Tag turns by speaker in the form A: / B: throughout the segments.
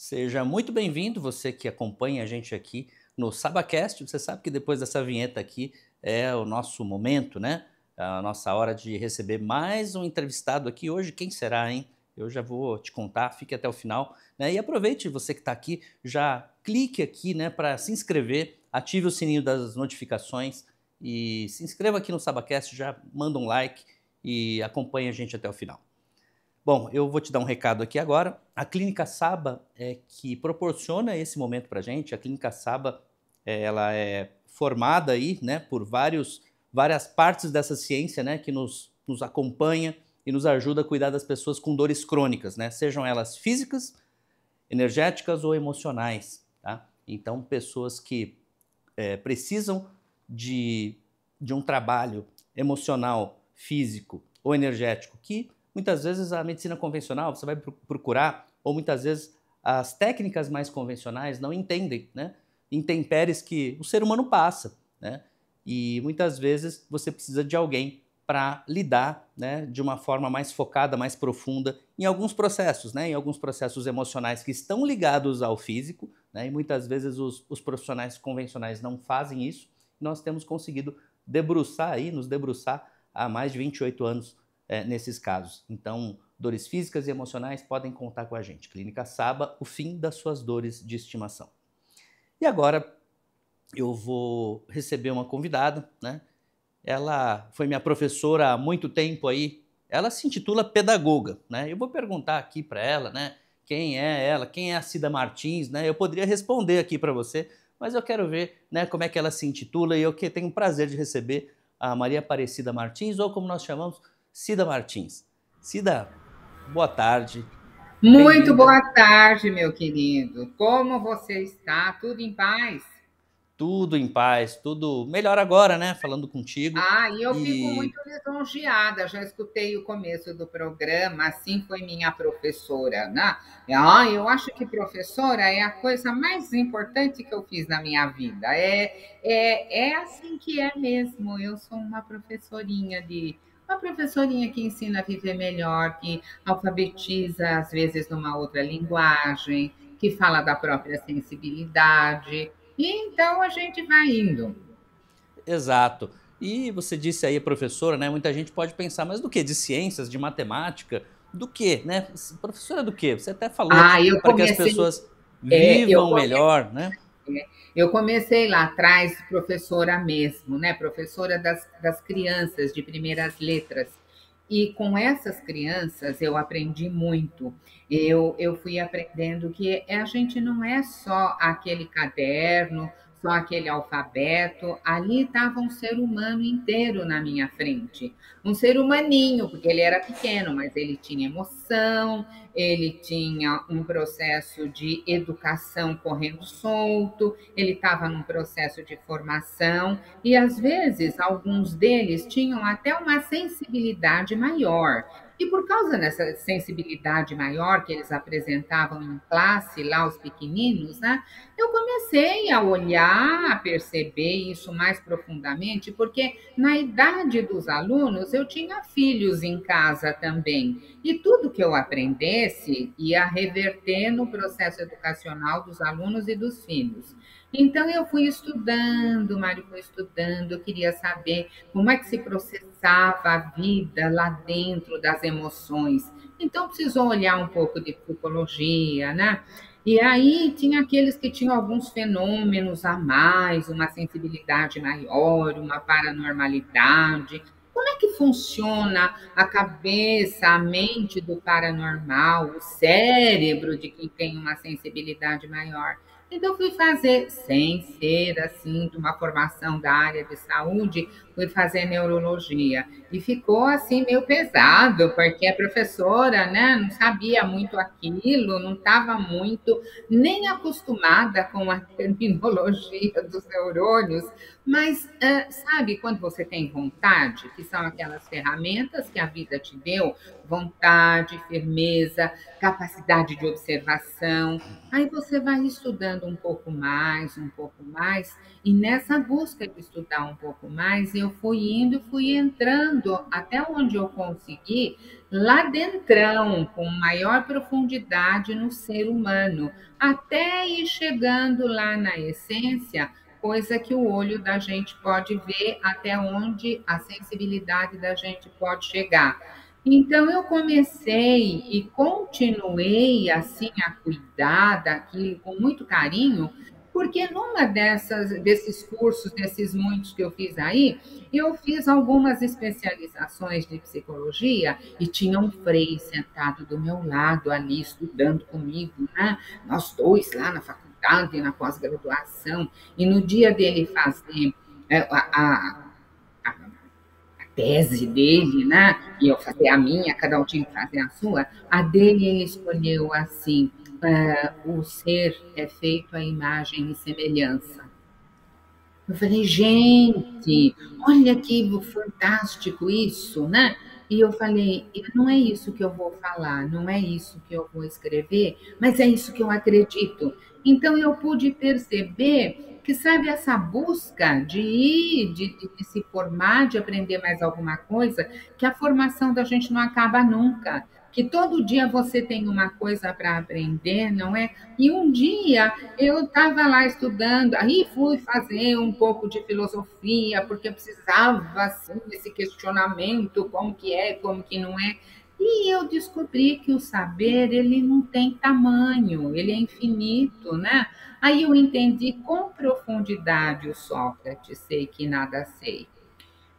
A: Seja muito bem-vindo, você que acompanha a gente aqui no Sabacast. Você sabe que depois dessa vinheta aqui é o nosso momento, né? A nossa hora de receber mais um entrevistado aqui. Hoje, quem será, hein? Eu já vou te contar, fique até o final, né? E aproveite, você que está aqui, já clique aqui, né, para se inscrever, ative o sininho das notificações e se inscreva aqui no Sabacast, já manda um like e acompanhe a gente até o final. Bom, eu vou te dar um recado aqui agora. A Clínica Saba é que proporciona esse momento para a gente. A Clínica Saba, ela é formada aí, né, por várias partes dessa ciência, né, que nos acompanha e nos ajuda a cuidar das pessoas com dores crônicas, né, sejam elas físicas, energéticas ou emocionais, tá? Então, pessoas que precisam de, de um trabalho emocional, físico ou energético, que muitas vezes a medicina convencional você vai procurar, ou muitas vezes as técnicas mais convencionais não entendem, né? Intempéries que o ser humano passa, né? E muitas vezes você precisa de alguém para lidar, né, de uma forma mais focada, mais profunda em alguns processos, né, em alguns processos emocionais que estão ligados ao físico, né, e muitas vezes os profissionais convencionais não fazem isso. Nós temos conseguido nos debruçar há mais de 28 anos nesses casos. Então, dores físicas e emocionais podem contar com a gente. Clínica Saba, o fim das suas dores de estimação. E agora eu vou receber uma convidada, né? Ela foi minha professora há muito tempo aí. Ela se intitula pedagoga, né? Eu vou perguntar aqui para ela, né? Quem é ela? Quem é a Cida Martins, né? Eu poderia responder aqui para você, mas eu quero ver, né, como é que ela se intitula e eu que tenho o prazer de receber a Maria Aparecida Martins, ou como nós chamamos, Cida Martins. Cida, boa tarde,
B: Muito
A: bem-vinda.
B: boa tarde, meu querido. Como você está? Tudo em paz?
A: Tudo em paz, tudo melhor agora, né? Falando contigo.
B: E eu fico muito
A: E
B: lisonjeada. Já escutei o começo do programa, assim foi minha professora, né? Eu acho que professora é a coisa mais importante que eu fiz na minha vida. É assim que é mesmo. Eu sou uma professorinha que ensina a viver melhor, que alfabetiza, às vezes, numa outra linguagem, que fala da própria sensibilidade. E então a gente vai indo.
A: exato. E você disse aí, professora, né? Muita gente pode pensar, mas do que? De ciências, de matemática? Do que, né? Professora do quê? Você até falou
B: Eu
A: para que as
B: comecei,
A: pessoas
B: é, eu
A: vivam melhor, né?
B: Eu comecei lá atrás professora mesmo, né? Professora das crianças de primeiras letras. E com essas crianças eu aprendi muito. Eu fui aprendendo que a gente não é só aquele caderno, só aquele alfabeto. Ali estava um ser humano inteiro na minha frente. Um ser humaninho, porque ele era pequeno, mas ele tinha emoção, ele tinha um processo de educação correndo solto, ele estava num processo de formação, e às vezes alguns deles tinham até uma sensibilidade maior. E por causa dessa sensibilidade maior que eles apresentavam em classe, lá os pequeninos, né, eu comecei a olhar, a perceber isso mais profundamente, porque na idade dos alunos eu tinha filhos em casa também. E tudo que eu aprendesse ia reverter no processo educacional dos alunos e dos filhos. Então eu fui estudando, Mário foi estudando, eu queria saber como é que se processava a vida lá dentro das emoções. Então precisou olhar um pouco de psicologia, né? E aí tinha aqueles que tinham alguns fenômenos a mais, uma sensibilidade maior, uma paranormalidade. Como é que funciona a cabeça, a mente do paranormal, o cérebro de quem tem uma sensibilidade maior? Então, fui fazer, sem ser assim, de uma formação da área de saúde, fui fazer neurologia. E ficou assim meio pesado, porque a professora, né, não sabia muito aquilo, não estava muito nem acostumada com a terminologia dos neurônios, mas sabe quando você tem vontade, que são aquelas ferramentas que a vida te deu, vontade, firmeza, capacidade de observação. Aí você vai estudando um pouco mais, e nessa busca de estudar um pouco mais, eu fui indo, fui entrando até onde eu consegui, lá dentrão, com maior profundidade no ser humano, até ir chegando lá na essência, coisa que o olho da gente pode ver, até onde a sensibilidade da gente pode chegar. Então eu comecei e continuei assim a cuidar daquilo com muito carinho, porque numa desses cursos, desses muitos que eu fiz aí, eu fiz algumas especializações de psicologia e tinha um Frei sentado do meu lado ali estudando comigo, né? Nós dois lá na faculdade, na pós-graduação, e no dia dele fazer a tese dele, né? E eu fazer a minha, cada um tinha que fazer a sua. A dele ele escolheu assim: o ser é feito à imagem e semelhança. Eu falei, gente, olha que fantástico isso, né? E eu falei, não é isso que eu vou falar, não é isso que eu vou escrever, mas é isso que eu acredito. Então eu pude perceber que, sabe, essa busca de ir, de se formar, de aprender mais alguma coisa, que a formação da gente não acaba nunca. Que todo dia você tem uma coisa para aprender, não é? E um dia eu estava lá estudando, aí fui fazer um pouco de filosofia, porque eu precisava, assim, desse questionamento, como que é, como que não é. E eu descobri que o saber, ele não tem tamanho, ele é infinito, né? Aí eu entendi com profundidade o Sócrates, sei que nada sei.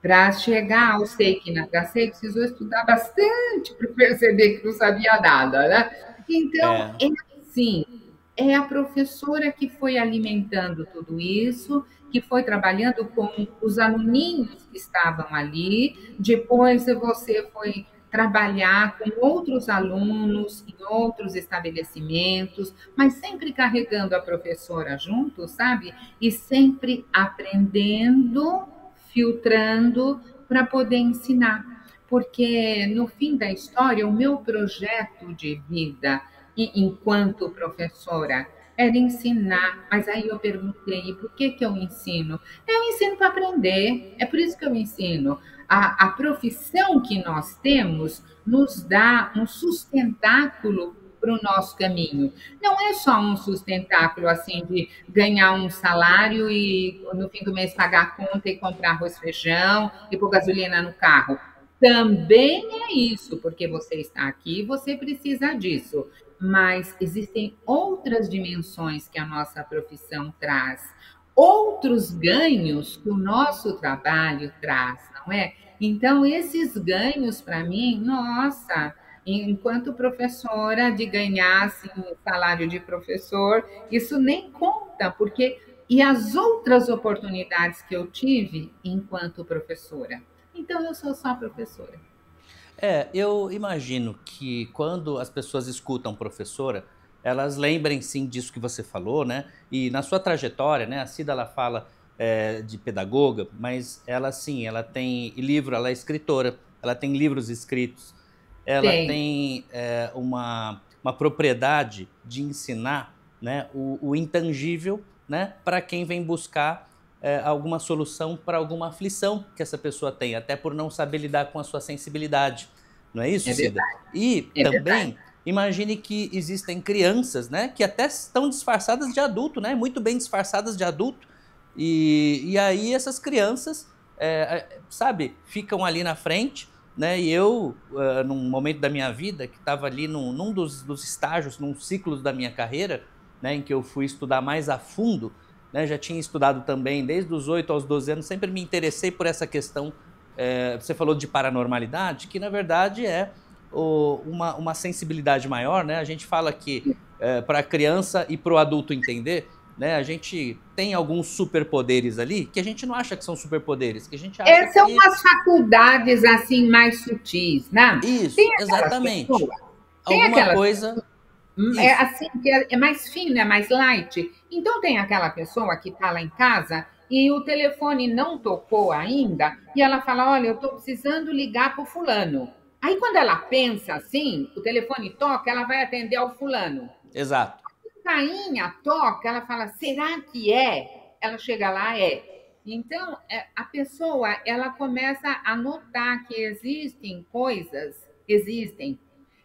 B: Para chegar ao sei que nada sei, precisou estudar bastante para perceber que não sabia nada, né? Então,
A: É,
B: é assim, é a professora que foi alimentando tudo isso, que foi trabalhando com os aluninhos que estavam ali, depois você foi trabalhar com outros alunos em outros estabelecimentos, mas sempre carregando a professora junto, sabe? E sempre aprendendo, filtrando para poder ensinar. Porque no fim da história, o meu projeto de vida enquanto professora era ensinar, mas aí eu perguntei, e por que eu ensino? Eu ensino para aprender, é por isso que eu ensino. A profissão que nós temos nos dá um sustentáculo para o nosso caminho. Não é só um sustentáculo assim de ganhar um salário e no fim do mês pagar a conta e comprar arroz e feijão e pôr gasolina no carro. Também é isso, porque você está aqui, você precisa disso. Mas existem outras dimensões que a nossa profissão traz, outros ganhos que o nosso trabalho traz, não é? Então, esses ganhos, para mim, nossa, enquanto professora, de ganhar assim, o salário de professor, isso nem conta, porque. E as outras oportunidades que eu tive enquanto professora. Então, eu sou só professora.
A: eu imagino que quando as pessoas escutam professora, elas lembrem sim disso que você falou, né? E na sua trajetória, né? A Cida ela fala de pedagoga, mas ela sim, ela tem livro, ela é escritora, ela tem livros escritos, ela
B: Tem.
A: tem uma propriedade de ensinar, né, o intangível, né, para quem vem buscar alguma solução para alguma aflição que essa pessoa tem, até por não saber lidar com a sua sensibilidade. Não é isso,
B: É
A: Cida?
B: verdade,
A: E
B: é verdade.
A: também imagine que existem crianças, né, que até estão disfarçadas de adulto, né, muito bem disfarçadas de adulto, e aí essas crianças, sabe, ficam ali na frente, né, e eu, num momento da minha vida, que estava ali num dos estágios, num ciclo da minha carreira, né, em que eu fui estudar mais a fundo, né, já tinha estudado também desde os 8 aos 12 anos, sempre me interessei por essa questão. Você falou de paranormalidade, que na verdade é uma sensibilidade maior, né? A gente fala que para a criança e para o adulto entender, né, a gente tem alguns superpoderes ali que a gente não acha que são superpoderes, que a gente acha
B: São
A: que.
B: umas faculdades assim mais sutis, né?
A: Tem
B: Tem aquelas
A: exatamente.
B: pessoas, tem
A: Alguma
B: aquelas
A: coisa.
B: é
A: Isso.
B: assim que é mais fino, é mais light. Então tem aquela pessoa que está lá em casa e o telefone não tocou ainda e ela fala: olha, eu estou precisando ligar para o fulano. Aí, quando ela pensa assim, o telefone toca, ela vai atender ao fulano.
A: Exato.
B: Cainha toca, ela fala, será que é? Ela chega lá, é. Então, a pessoa, ela começa a notar que existem coisas, existem,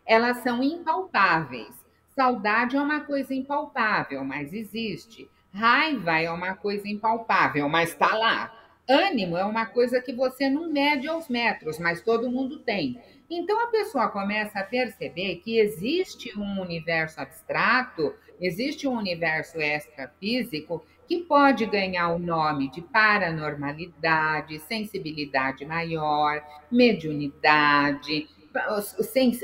B: elas são impalpáveis. Saudade é uma coisa impalpável, mas existe. Raiva é uma coisa impalpável, mas está lá. Ânimo é uma coisa que você não mede aos metros, mas todo mundo tem. Então a pessoa começa a perceber que existe um universo abstrato, existe um universo extrafísico que pode ganhar o nome de paranormalidade, sensibilidade maior, mediunidade,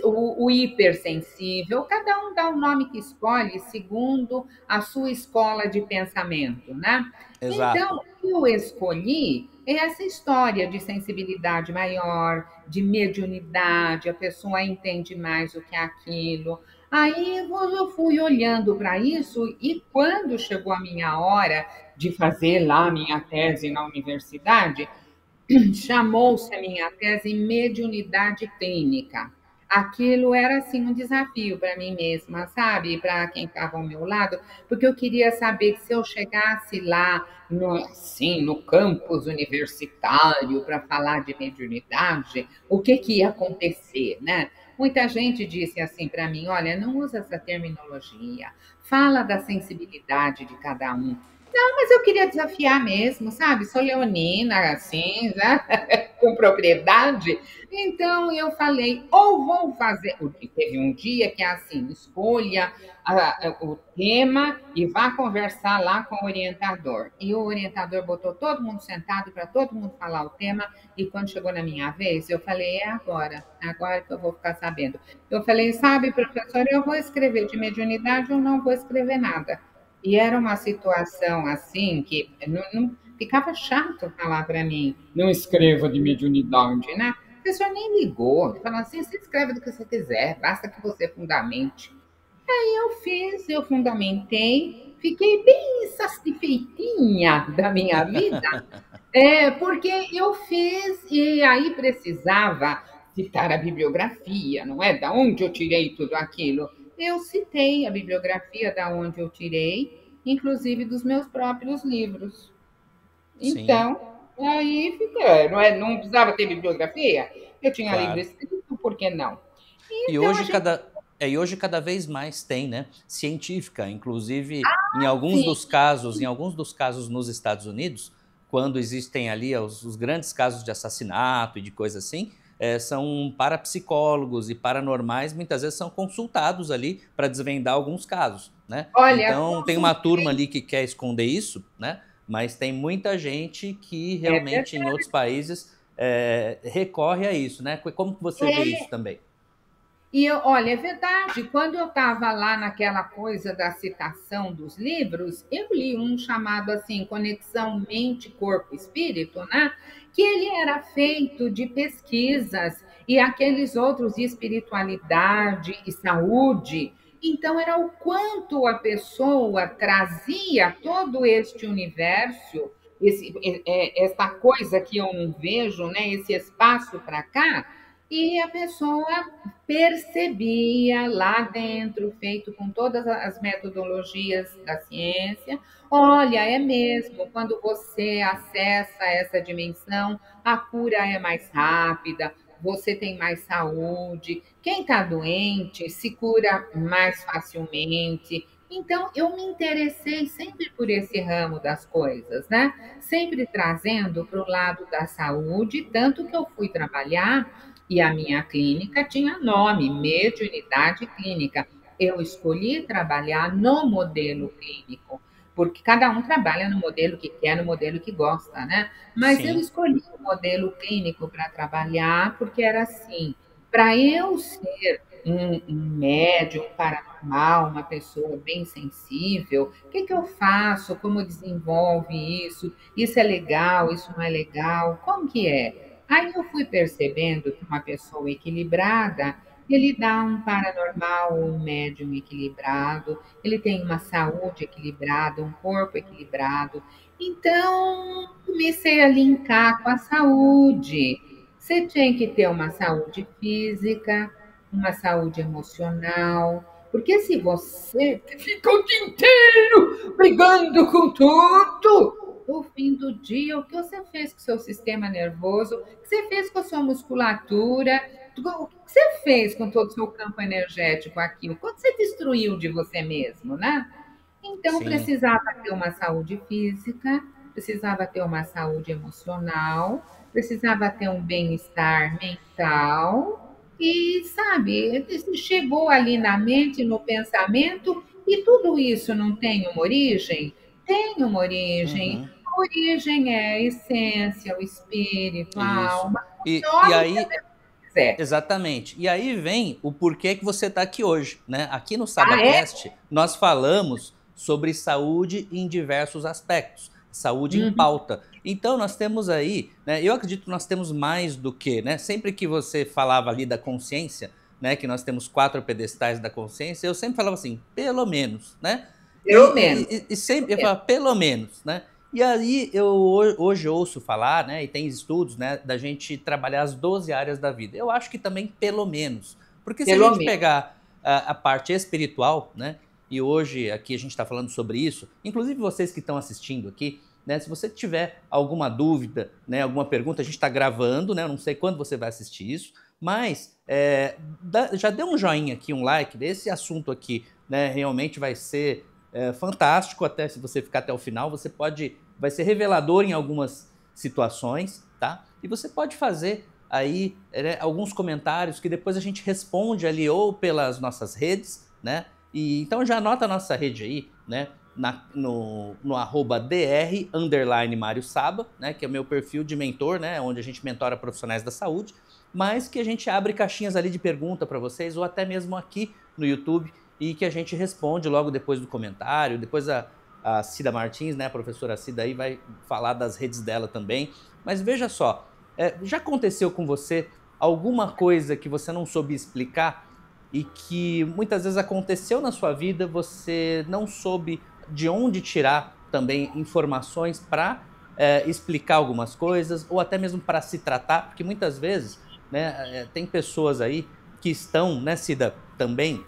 B: o hipersensível, cada um dá o nome que escolhe segundo a sua escola de pensamento, né? Então,
A: Exato.
B: eu escolhi essa história de sensibilidade maior, de mediunidade, a pessoa entende mais do que aquilo. Aí eu fui olhando para isso e quando chegou a minha hora de fazer lá a minha tese na universidade, chamou-se a minha tese mediunidade clínica. Aquilo era assim um desafio para mim mesma, sabe? Para quem estava ao meu lado, porque eu queria saber que se eu chegasse lá no, assim, no campus universitário para falar de mediunidade, o que, que ia acontecer, né? Muita gente disse assim para mim: olha, não usa essa terminologia, fala da sensibilidade de cada um. Não, mas eu queria desafiar mesmo, sabe? Sou leonina, assim, né? Com propriedade. Então eu falei, ou vou fazer. Teve um dia que é assim: escolha o tema e vá conversar lá com o orientador. E o orientador botou todo mundo sentado para todo mundo falar o tema. E quando chegou na minha vez, eu falei, é agora que eu vou ficar sabendo. Eu falei, sabe, professor, eu vou escrever de mediunidade ou não vou escrever nada. E era uma situação assim que não ficava chato falar para mim, não escreva de mediunidade, né? A pessoa nem ligou, falou assim, você escreve do que você quiser, basta que você fundamente. Aí eu fiz, eu fundamentei, fiquei bem satisfeitinha da minha vida, porque eu fiz e aí precisava citar a bibliografia, não é? Da onde eu tirei tudo aquilo? Eu citei a bibliografia da onde eu tirei, inclusive dos meus próprios livros.
A: Sim,
B: Então, aí fica, não é? Não precisava ter bibliografia? Eu tinha livro
A: claro.
B: escrito, por que não?
A: E
B: Então a
A: hoje
B: gente,
A: cada vez mais tem, né, científica, inclusive
B: sim,
A: em alguns dos casos nos Estados Unidos, quando existem ali os grandes casos de assassinato e de coisa assim, são parapsicólogos e paranormais muitas vezes são consultados ali para desvendar alguns casos, né.
B: olha,
A: Então tem uma turma
B: consultei,
A: ali que quer esconder isso, né, mas tem muita gente que
B: é
A: realmente em
B: verdade.
A: outros países, recorre a isso, né. Como que você vê isso também?
B: E olha, é verdade, quando eu estava lá naquela coisa da citação dos livros, eu li um chamado assim, Conexão Mente, Corpo, Espírito, né? Que ele era feito de pesquisas e aqueles outros de espiritualidade e saúde. Então, era o quanto a pessoa trazia todo este universo, essa coisa que eu não vejo, né? Esse espaço para cá, e a pessoa percebia lá dentro, feito com todas as metodologias da ciência, olha, é mesmo, quando você acessa essa dimensão, a cura é mais rápida, você tem mais saúde, quem está doente se cura mais facilmente. Então, eu me interessei sempre por esse ramo das coisas, né? Sempre trazendo para o lado da saúde, tanto que eu fui trabalhar e a minha clínica tinha nome, Mediunidade Clínica. Eu escolhi trabalhar no modelo clínico, porque cada um trabalha no modelo que quer, no modelo que gosta, né? Mas eu
A: Sim,
B: escolhi o modelo clínico para trabalhar, porque era assim, para eu ser um médium paranormal, uma pessoa bem sensível, o que, que eu faço? Como desenvolve isso? Isso é legal? Isso não é legal? Como que é? Aí eu fui percebendo que uma pessoa equilibrada, ele dá um paranormal ou um médium equilibrado, ele tem uma saúde equilibrada, um corpo equilibrado. Então, comecei a linkar com a saúde, Você tem que ter uma saúde física, uma saúde emocional, porque se você fica o dia inteiro brigando com tudo, no fim do dia, o que você fez com o seu sistema nervoso, o que você fez com a sua musculatura, o que você fez com todo o seu campo energético, aquilo, quanto você destruiu de você mesmo, né? Então,
A: Sim.
B: precisava ter uma saúde física, precisava ter uma saúde emocional, precisava ter um bem-estar mental e, sabe, chegou ali na mente, no pensamento, e tudo isso não tem uma origem? Tem uma origem.
A: Uhum.
B: A origem é a essência, o espírito, a
A: Isso.
B: alma,
A: E
B: nome que
A: aí,
B: você quiser.
A: exatamente. E aí vem o porquê que você está aqui hoje, né? Aqui no
B: Ah, é?
A: SabaCast, nós falamos sobre saúde em diversos aspectos, saúde em
B: Uhum.
A: pauta. Então nós temos aí, né? Eu acredito que nós temos mais do que, né? Sempre que você falava ali da consciência, né? Que nós temos 4 pedestais da consciência, eu sempre falava assim, pelo menos, né?
B: Pelo menos.
A: E
B: Pelo
A: sempre eu
B: menos.
A: falava, pelo menos, né? E aí eu hoje ouço falar, né, e tem estudos, né, da gente trabalhar as 12 áreas da vida. Eu acho que também pelo menos, porque se a
B: Pelo
A: gente
B: menos.
A: pegar a parte espiritual, né, e hoje aqui a gente está falando sobre isso, inclusive vocês que estão assistindo aqui, né, se você tiver alguma dúvida, né, alguma pergunta, a gente está gravando, né, eu não sei quando você vai assistir isso, mas já dê um joinha aqui, um like, esse assunto aqui, né, realmente vai ser fantástico, até se você ficar até o final, vai ser revelador em algumas situações, tá? E você pode fazer aí alguns comentários que depois a gente responde ali ou pelas nossas redes, né? E então já anota a nossa rede aí, né? No arroba dr Mário Saba, né? Que é o meu perfil de mentor, né? Onde a gente mentora profissionais da saúde, mas que a gente abre caixinhas ali de pergunta para vocês, ou até mesmo aqui no YouTube, e que a gente responde logo depois do comentário. Depois a Cida Martins, né, a professora Cida aí vai falar das redes dela também. Mas veja só, já aconteceu com você alguma coisa que você não soube explicar e que muitas vezes aconteceu na sua vida, você não soube de onde tirar também informações para explicar algumas coisas ou até mesmo para se tratar? Porque muitas vezes, né, tem pessoas aí que estão, né, Cida, também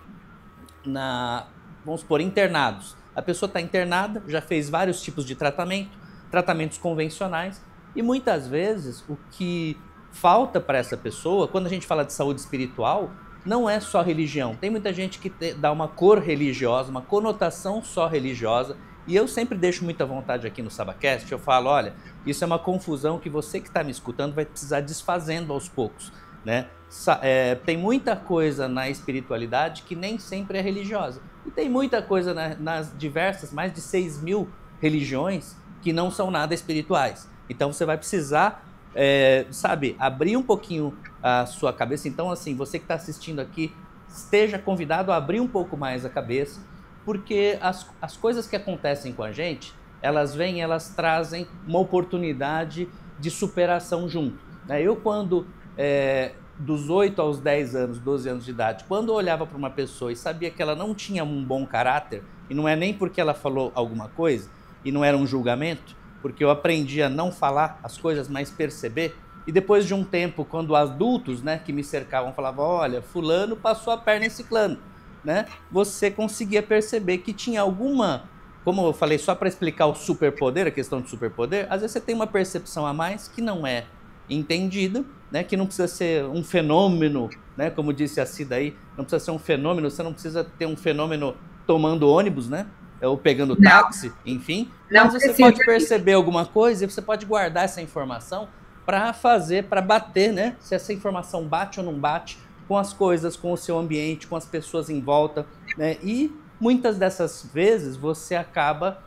A: vamos supor, internados. A pessoa está internada, já fez vários tipos de tratamento, tratamentos convencionais, e muitas vezes o que falta para essa pessoa, quando a gente fala de saúde espiritual, não é só religião. Tem muita gente que dá uma cor religiosa, uma conotação só religiosa, e eu sempre deixo muita vontade aqui no SabaCast, eu falo, olha, isso é uma confusão que você que está me escutando vai precisar desfazendo aos poucos, né? Tem muita coisa na espiritualidade que nem sempre é religiosa. E tem muita coisa nas diversas, mais de 6.000 religiões que não são nada espirituais. Então você vai precisar, sabe, abrir um pouquinho a sua cabeça. Então, assim, você que está assistindo aqui, esteja convidado a abrir um pouco mais a cabeça, porque as coisas que acontecem com a gente, elas vêm, elas trazem uma oportunidade de superação junto, né? Eu, quando dos 8 aos 10 anos, 12 anos de idade, quando eu olhava para uma pessoa e sabia que ela não tinha um bom caráter, e não é nem porque ela falou alguma coisa, e não era um julgamento, porque eu aprendi a não falar as coisas, mas perceber, e depois de um tempo, quando adultos, né, que me cercavam falavam, olha, fulano passou a perna em ciclano, né, você conseguia perceber que tinha alguma, como eu falei, só para explicar o superpoder, a questão de superpoder, às vezes você tem uma percepção a mais que não é entendida, né, que não precisa ser um fenômeno, né, como disse a Cida aí, não precisa ser um fenômeno, você não precisa ter um fenômeno tomando ônibus, né, ou pegando
B: Não,
A: táxi, enfim,
B: não
A: mas você
B: precisa
A: pode
B: disso.
A: perceber alguma coisa e você pode guardar essa informação para fazer, para bater, né, se essa informação bate ou não bate com as coisas, com o seu ambiente, com as pessoas em volta, né, e muitas dessas vezes você acaba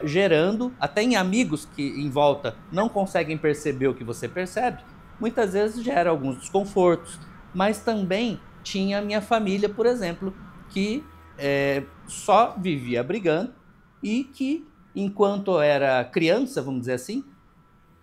A: gerando, até em amigos que em volta não conseguem perceber o que você percebe, muitas vezes gera alguns desconfortos, mas também tinha a minha família, por exemplo, que só vivia brigando e que, enquanto eu era criança, vamos dizer assim,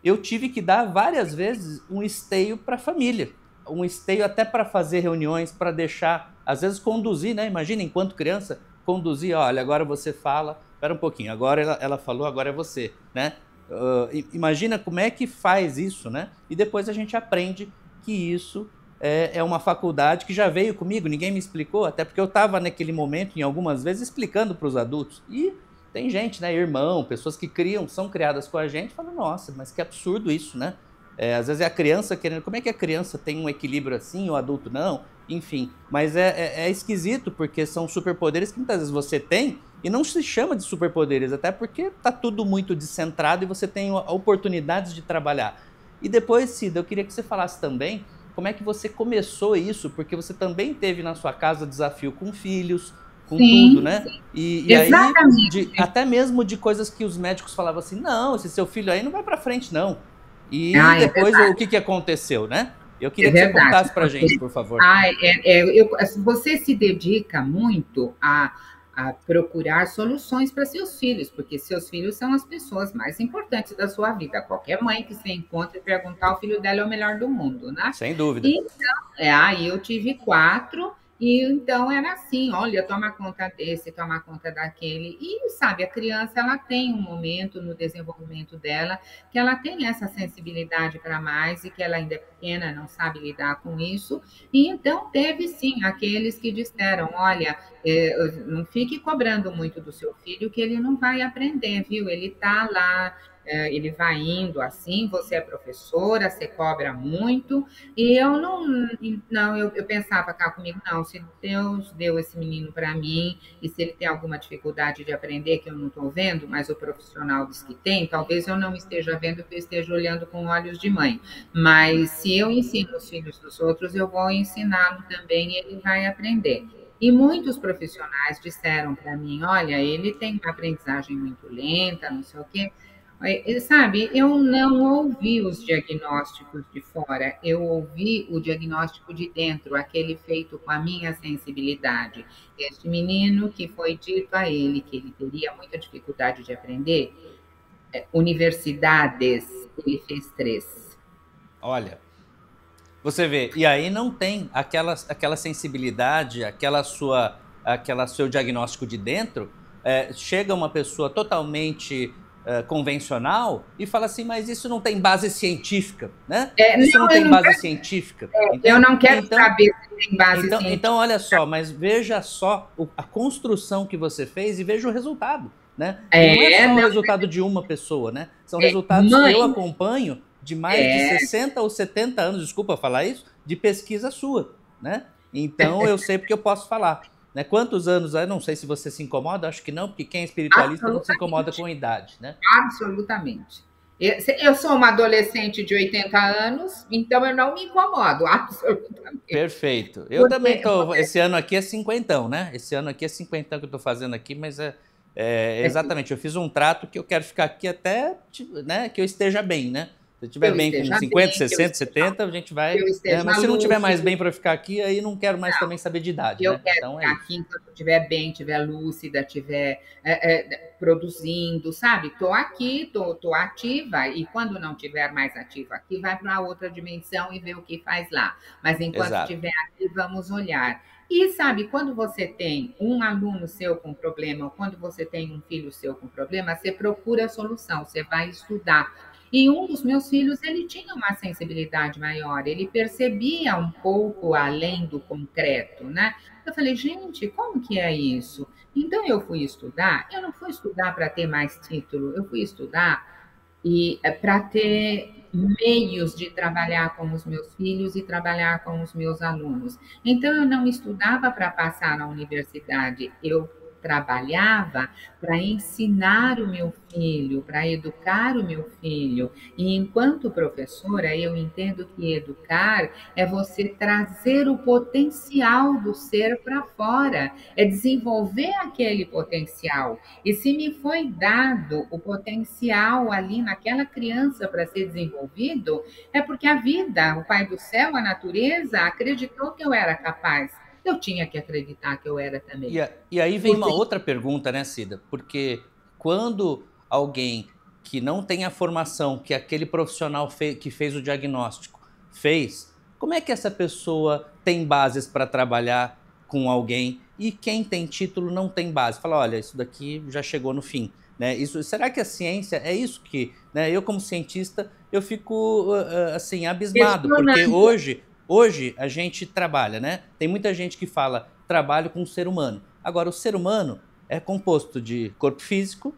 A: eu tive que dar várias vezes um esteio para a família, um esteio até para fazer reuniões, para deixar, às vezes conduzir, né? Imagina, enquanto criança, conduzir, olha, agora você fala, espera um pouquinho, agora ela falou, agora é você, né? Imagina como é que faz isso, né? E depois a gente aprende que isso é uma faculdade que já veio comigo, ninguém me explicou, até porque eu estava naquele momento, em algumas vezes, explicando para os adultos. E tem gente, né, irmão, pessoas que são criadas com a gente, falam, nossa, mas que absurdo isso, né? Às vezes é a criança querendo, como é que a criança tem um equilíbrio assim, o adulto não? Enfim, mas é esquisito, porque são superpoderes que muitas vezes você tem e não se chama de superpoderes, até porque tá tudo muito descentrado e você tem oportunidades de trabalhar. E depois, Cida, eu queria que você falasse também como é que você começou isso, porque você também teve na sua casa desafio com filhos, com tudo,
B: Sim,
A: né?
B: sim,
A: E aí,
B: exatamente.
A: até mesmo de coisas que os médicos falavam assim, não, esse seu filho aí não vai pra frente, não. E
B: Ah, é
A: depois o
B: verdade,
A: que que aconteceu, né? Eu
B: é
A: queria que você
B: verdade.
A: contasse pra gente, por favor.
B: Você se dedica muito a procurar soluções para seus filhos, porque seus filhos são as pessoas mais importantes da sua vida. Qualquer mãe que você encontra e perguntar, o filho dela é o melhor do mundo, né?
A: Sem dúvida.
B: E aí eu tive 4, e então era assim, olha, toma conta desse, toma conta daquele. E, sabe, a criança, ela tem um momento no desenvolvimento dela que ela tem essa sensibilidade para mais e que ela ainda é pequena, não sabe lidar com isso. E então teve, sim, aqueles que disseram, olha, não fique cobrando muito do seu filho que ele não vai aprender, viu? Ele está lá, ele vai indo assim, você é professora, você cobra muito, e eu pensava cá comigo, não, se Deus deu esse menino para mim, e se ele tem alguma dificuldade de aprender que eu não estou vendo, mas o profissional diz que tem, talvez eu não esteja vendo, que eu esteja olhando com olhos de mãe. Mas se eu ensino os filhos dos outros, eu vou ensiná-lo também e ele vai aprender. E muitos profissionais disseram para mim, olha, ele tem uma aprendizagem muito lenta, não sei o quê. Sabe, eu não ouvi os diagnósticos de fora, eu ouvi o diagnóstico de dentro, aquele feito com a minha sensibilidade. Este menino que foi dito a ele que ele teria muita dificuldade de aprender, universidades, ele fez 3.
A: Olha, você vê, e aí não tem aquela sensibilidade, aquela seu diagnóstico de dentro, chega uma pessoa totalmente convencional e fala assim, mas isso não tem base científica, né? Isso não
B: Não, eu
A: tem
B: não
A: base
B: quero,
A: científica,
B: eu
A: entende?
B: não quero
A: Então,
B: saber se tem base
A: então,
B: científica.
A: olha só, mas veja só a construção que você fez e veja o resultado, né? E não é
B: É,
A: só o
B: não,
A: resultado de uma pessoa, né? São resultados que eu
B: mãe,
A: acompanho de mais de
B: é,
A: 60 ou 70 anos, desculpa falar isso, de pesquisa sua, né? Então eu sei porque eu posso falar. Né? Quantos anos, eu não sei se você se incomoda, acho que não, porque quem é espiritualista não se incomoda com
B: absolutamente.
A: a idade, né?
B: Absolutamente. Eu sou uma adolescente de 80 anos, então eu não me incomodo, absolutamente.
A: Perfeito. Eu também
B: Porque,
A: tô. Esse ano aqui é cinquentão, né? Esse ano aqui é cinquentão que eu tô fazendo aqui, mas exatamente. Eu fiz um trato que eu quero ficar aqui até, né, que eu esteja bem, né? Se eu estiver
B: eu
A: bem com
B: esteja
A: 50,
B: bem,
A: 60, 70, a gente
B: que
A: vai.
B: eu
A: Né?
B: esteja
A: Mas se não tiver mais
B: lúcido.
A: bem para eu ficar aqui, aí não quero mais também saber de idade,
B: Eu
A: né?
B: quero
A: Então é
B: ficar
A: isso.
B: aqui enquanto eu estiver bem, estiver lúcida, estiver produzindo, sabe? Estou aqui, estou ativa, e quando não estiver mais ativa aqui, vai para outra dimensão e vê o que faz lá. Mas enquanto
A: Exato.
B: estiver aqui, vamos olhar. E sabe, quando você tem um aluno seu com problema, ou quando você tem um filho seu com problema, você procura a solução, você vai estudar. E um dos meus filhos, ele tinha uma sensibilidade maior, ele percebia um pouco além do concreto, né? Eu falei, gente, como que é isso? Então eu fui estudar, eu não fui estudar para ter mais título, eu fui estudar e para ter meios de trabalhar com os meus filhos e trabalhar com os meus alunos. Então eu não estudava para passar na universidade, eu trabalhava para ensinar o meu filho, para educar o meu filho. E enquanto professora, eu entendo que educar é você trazer o potencial do ser para fora, é desenvolver aquele potencial. E se me foi dado o potencial ali naquela criança para ser desenvolvido, é porque a vida, o Pai do Céu, a natureza, acreditou que eu era capaz. Eu tinha que acreditar que eu era também.
A: E aí vem uma
B: Porque
A: outra pergunta, né, Cida? Porque quando alguém que não tem a formação que aquele profissional que fez o diagnóstico fez, como é que essa pessoa tem bases para trabalhar com alguém e quem tem título não tem base? Fala, olha, isso daqui já chegou no fim. né? Isso, será que a ciência é isso que, né? Eu como cientista, eu fico assim abismado, porque
B: Questionando.
A: hoje a gente trabalha, né? Tem muita gente que fala trabalho com o ser humano. Agora, o ser humano é composto de corpo físico,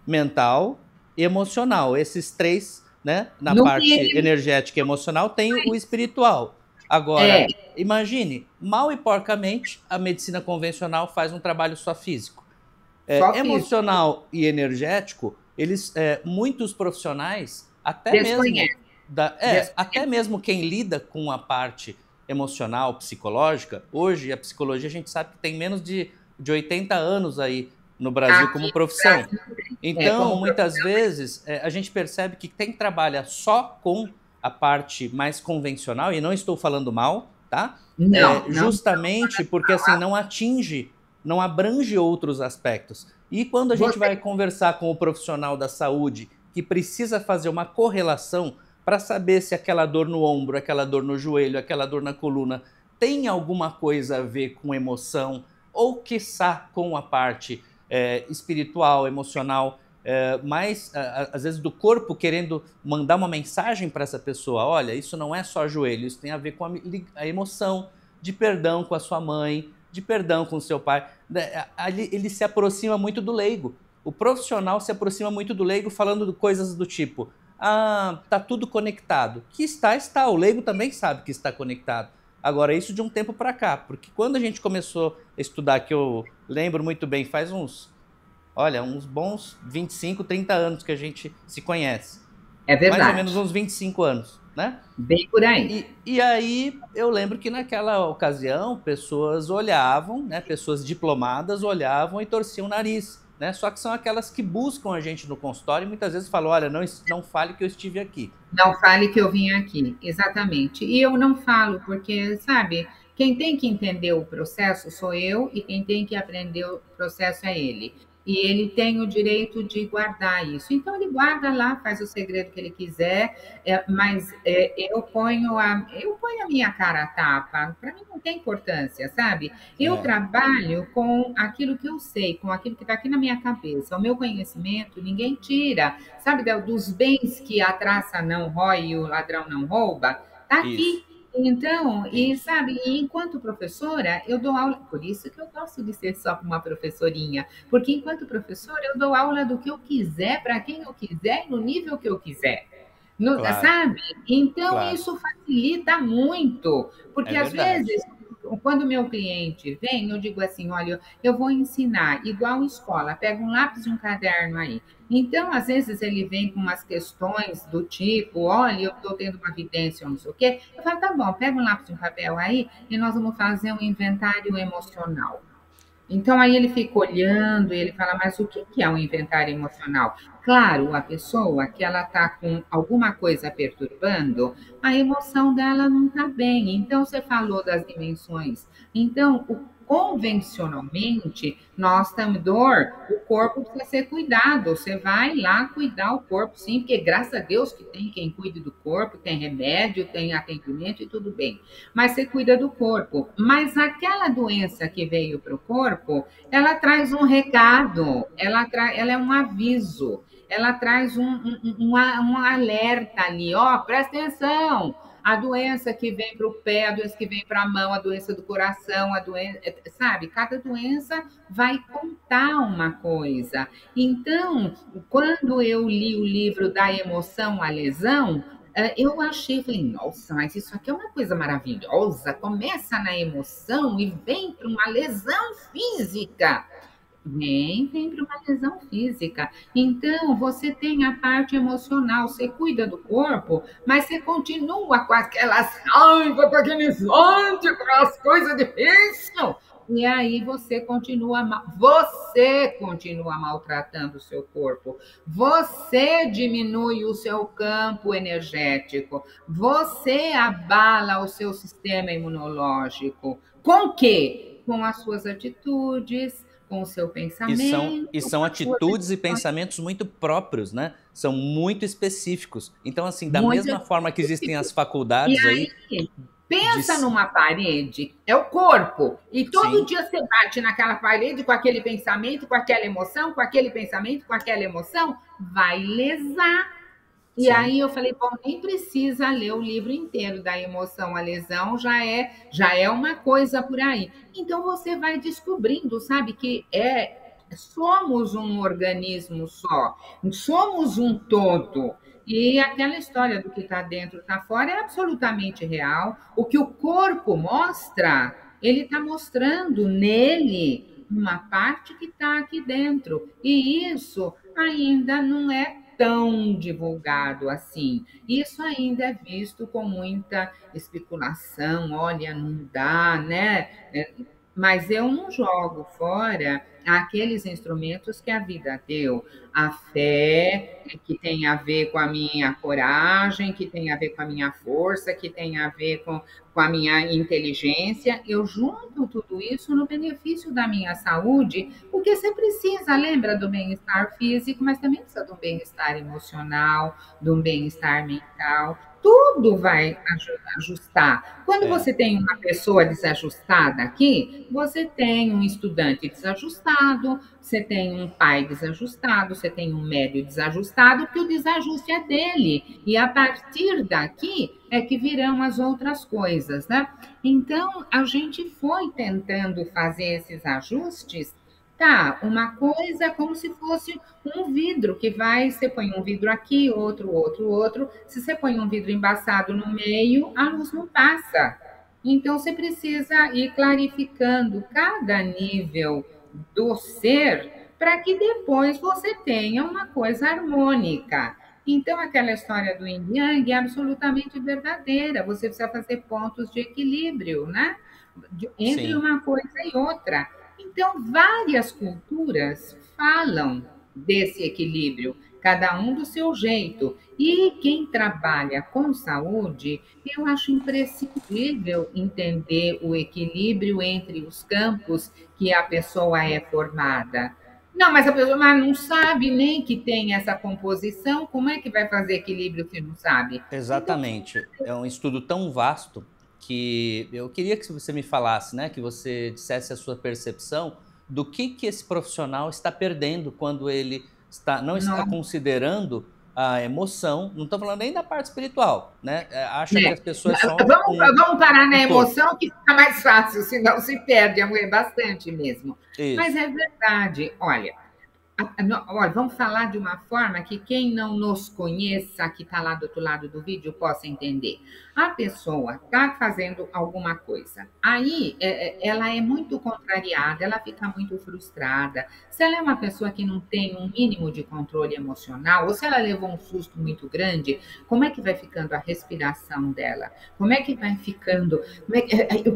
A: mental e emocional. Esses três, né? Na
B: No
A: parte
B: mínimo,
A: energética e emocional tem o espiritual.
B: é,
A: Agora, imagine, mal e porcamente, a medicina convencional faz um trabalho só físico.
B: só físico.
A: Emocional e energético, eles, muitos profissionais,
B: Desconhece,
A: até
B: desconhece.
A: mesmo quem lida com a parte emocional, psicológica, hoje a psicologia a gente sabe que tem menos de 80 anos aí no Brasil
B: Aqui
A: como
B: no
A: profissão.
B: Brasil,
A: Então,
B: como
A: muitas
B: professor,
A: vezes, a gente percebe que quem trabalha só com a parte mais convencional, e não estou falando mal, tá?
B: não, não,
A: Justamente porque assim não atinge, não abrange outros aspectos. E quando a gente
B: você
A: vai conversar com o profissional da saúde que precisa fazer uma correlação para saber se aquela dor no ombro, aquela dor no joelho, aquela dor na coluna tem alguma coisa a ver com emoção ou quiçá com a parte espiritual, emocional, mais às vezes do corpo querendo mandar uma mensagem para essa pessoa, olha, isso não é só joelho, isso tem a ver com a emoção de perdão com a sua mãe, de perdão com o seu pai. Ele se aproxima muito do leigo. O profissional se aproxima muito do leigo falando de coisas do tipo, ah, tá tudo conectado. Que está. O leigo também sabe que está conectado. Agora, isso de um tempo para cá, porque quando a gente começou a estudar, que eu lembro muito bem, faz uns bons 25, 30 anos que a gente se conhece.
B: é
A: Mais ou menos
B: verdade,
A: uns 25 anos, né?
B: bem por aí.
A: E aí eu lembro que naquela ocasião pessoas olhavam, né? Pessoas diplomadas olhavam e torciam o nariz, né? Só que são aquelas que buscam a gente no consultório e muitas vezes falam, olha, não fale que eu estive aqui.
B: Não fale que eu vim aqui, exatamente. E eu não falo porque, sabe, quem tem que entender o processo sou eu e quem tem que aprender o processo é ele. E ele tem o direito de guardar isso. Então, ele guarda lá, faz o segredo que ele quiser, mas eu ponho a minha cara a tapa. Para mim não tem importância, sabe? Eu
A: É,
B: trabalho com aquilo que eu sei, com aquilo que está aqui na minha cabeça. O meu conhecimento, ninguém tira. Sabe, dos bens que a traça não rói e o ladrão não rouba? Está
A: isso,
B: aqui. Então, e
A: isso.
B: sabe, e enquanto professora, eu dou aula, por isso que eu gosto de ser só uma professorinha, porque enquanto professora eu dou aula do que eu quiser, para quem eu quiser, no nível que eu quiser.
A: Claro,
B: Sabe? Então,
A: claro.
B: isso facilita muito,
A: É
B: porque às
A: verdade.
B: vezes, quando o meu cliente vem, eu digo assim: olha, eu vou ensinar igual escola, pega um lápis e um caderno aí. Então, às vezes, ele vem com umas questões do tipo: olha, eu estou tendo uma vidência ou não sei o quê. Eu falo: tá bom, pega um lápis e um papel aí e nós vamos fazer um inventário emocional. Então aí ele fica olhando e ele fala, mas o que é um inventário emocional? Claro, a pessoa que ela está com alguma coisa perturbando, a emoção dela não está bem. Então você falou das dimensões. Então, convencionalmente, nós temos dor, o corpo precisa ser cuidado. Você vai lá cuidar o corpo, sim, porque graças a Deus que tem quem cuide do corpo, tem remédio, tem atendimento e tudo bem, mas você cuida do corpo. Mas aquela doença que veio para o corpo, ela traz um recado, ela é um aviso, ela traz um alerta ali, ó, presta atenção. A doença que vem para o pé, a doença que vem para a mão, a doença do coração, a doença, sabe? Cada doença vai contar uma coisa. Então, quando eu li o livro Da Emoção à Lesão, eu achei, falei, nossa, mas isso aqui é uma coisa maravilhosa. Começa na emoção e vem para uma lesão física. Vem para uma lesão física. Então, você tem a parte emocional, você cuida do corpo, mas você continua com aquelas raiva, com aqueles ódio, com as coisas difíceis. E aí você continua maltratando o seu corpo, você diminui o seu campo energético, você abala o seu sistema imunológico. Com o quê? Com as suas atitudes, com o seu
A: E
B: pensamento,
A: são
B: com as suas
A: atitudes e
B: decisões.
A: pensamentos muito próprios, né? São muito específicos. Então, assim, da
B: Muito
A: mesma forma que existem as
B: específico. E
A: faculdades aí,
B: aí, Pensa
A: De-
B: numa parede, é o corpo. E todo
A: sim,
B: dia você bate naquela parede com aquele pensamento, com aquela emoção, com aquele pensamento, com aquela emoção, vai lesar. E
A: sim.
B: aí eu falei, bom, nem precisa ler o livro inteiro da emoção à lesão, já é uma coisa por aí. Então você vai descobrindo, sabe, que somos um organismo só, somos um todo. E aquela história do que está dentro, está fora, é absolutamente real. O que o corpo mostra, ele está mostrando nele uma parte que está aqui dentro. E isso ainda não é tão divulgado assim. Isso ainda é visto com muita especulação. Olha, não dá, né? Mas eu não jogo fora aqueles instrumentos que a vida deu. A fé, que tem a ver com a minha coragem, que tem a ver com a minha força, que tem a ver com a minha inteligência. Eu junto tudo isso no benefício da minha saúde, porque você precisa, lembra do bem-estar físico, mas também precisa do bem-estar emocional, do bem-estar mental. Tudo vai ajustar. Quando
A: É.
B: você tem uma pessoa desajustada aqui, você tem um estudante desajustado, você tem um pai desajustado, você tem um médio desajustado, porque o desajuste é dele. E a partir daqui é que virão as outras coisas, né? Então, a gente foi tentando fazer esses ajustes. Tá, uma coisa é como se fosse um vidro que vai, você põe um vidro aqui, outro, outro, outro. Se você põe um vidro embaçado no meio, a luz não passa. Então você precisa ir clarificando cada nível do ser para que depois você tenha uma coisa harmônica. Então, aquela história do yin yang é absolutamente verdadeira. Você precisa fazer pontos de equilíbrio, né? Entre
A: Sim.
B: uma coisa e outra. Então, várias culturas falam desse equilíbrio, cada um do seu jeito. E quem trabalha com saúde, eu acho imprescindível entender o equilíbrio entre os campos que a pessoa é formada. Não, mas a pessoa não sabe nem que tem essa composição, como é que vai fazer equilíbrio se não sabe? Então,
A: Exatamente. É um estudo tão vasto que eu queria que você me falasse, né, que você dissesse a sua percepção do que esse profissional está perdendo quando ele não está
B: não,
A: considerando a emoção, não estou falando nem da parte espiritual, né? Acha que
B: né?
A: as pessoas são
B: Vamos parar na
A: um corpo.
B: emoção que fica mais fácil, senão se perde bastante mesmo. Mas
A: Isso.
B: é verdade. Olha, olha, vamos falar de uma forma que quem não nos conheça, que está lá do outro lado do vídeo, possa entender. A pessoa está fazendo alguma coisa, aí ela é muito contrariada, ela fica muito frustrada. Se ela é uma pessoa que não tem um mínimo de controle emocional, ou se ela levou um susto muito grande, como é que vai ficando a respiração dela? Como é que vai ficando?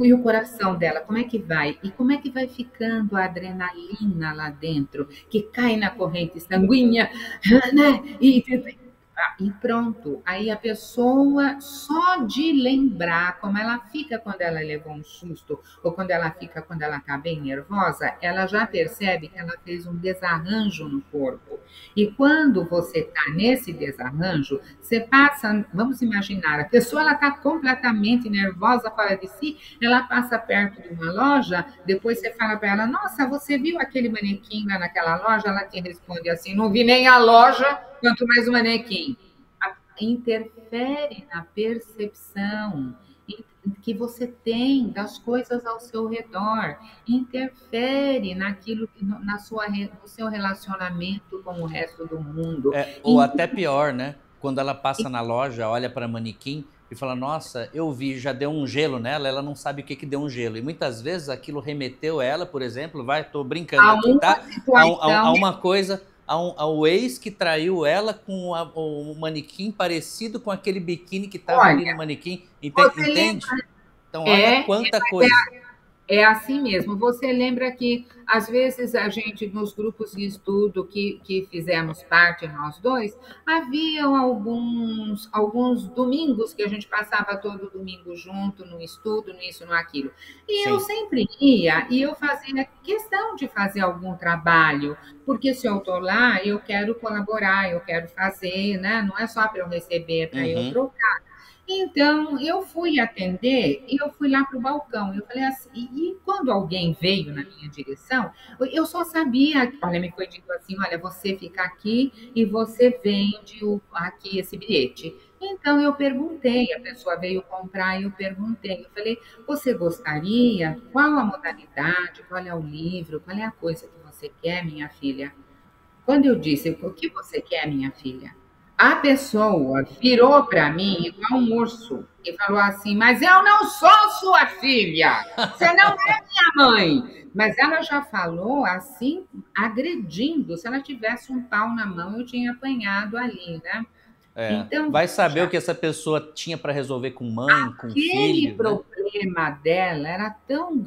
B: E o coração dela, como é que vai? E como é que vai ficando a adrenalina lá dentro? Que cai na corrente sanguínea, né? E pronto. Aí a pessoa, só de lembrar como ela fica quando ela levou um susto, ou quando ela fica quando ela está bem nervosa, ela já percebe que ela fez um desarranjo no corpo. E quando você está nesse desarranjo, você passa, vamos imaginar, a pessoa ela está completamente nervosa, fora de si, ela passa perto de uma loja, depois você fala para ela, nossa, você viu aquele manequim lá naquela loja? Ela te responde assim, não vi nem a loja, quanto mais o manequim. Interfere na percepção que você tem das coisas ao seu redor, interfere naquilo que no seu relacionamento com o resto do mundo.
A: Ou até pior, né? Quando ela passa na loja, olha para manequim e fala: Nossa, eu vi, já deu um gelo nela, ela não sabe o que deu um gelo. E muitas vezes aquilo remeteu ela, por exemplo, estou brincando
B: Há
A: aqui,
B: uma
A: tá? A
B: situação.
A: uma coisa, ao ex que traiu ela com o manequim parecido com aquele biquíni que estava ali no
B: Olha,
A: manequim.
B: você
A: Entende?
B: lembra?
A: Então, olha
B: É,
A: quanta coisa.
B: É assim mesmo. Você lembra que, às vezes, a gente, nos grupos de estudo que fizemos parte, nós dois, haviam alguns domingos que a gente passava todo domingo junto, no estudo, nisso, no aquilo. E eu
A: Sim.
B: sempre ia e eu fazia questão de fazer algum trabalho, porque se eu estou lá, eu quero colaborar, eu quero fazer, né? Não é só para eu receber, é para eu
A: Uhum.
B: trocar. Então, eu fui atender e eu fui lá para o balcão. Eu falei assim, e quando alguém veio na minha direção, eu só sabia, olha, me foi dito assim, olha, você fica aqui e você vende aqui esse bilhete. Então, eu perguntei, a pessoa veio comprar e eu perguntei, eu falei, você gostaria? Qual a modalidade? Qual é o livro? Qual é a coisa que você quer, minha filha? Quando eu disse, o que você quer, minha filha? A pessoa virou para mim igual um urso e falou assim: Mas eu não sou sua filha, você não é minha mãe. Mas ela já falou assim, agredindo. Se ela tivesse um pau na mão, eu tinha apanhado ali, né? Então,
A: Vai saber o
B: veja,
A: que essa pessoa tinha para resolver com mãe, com
B: aquele
A: filho, né?
B: problema dela era tão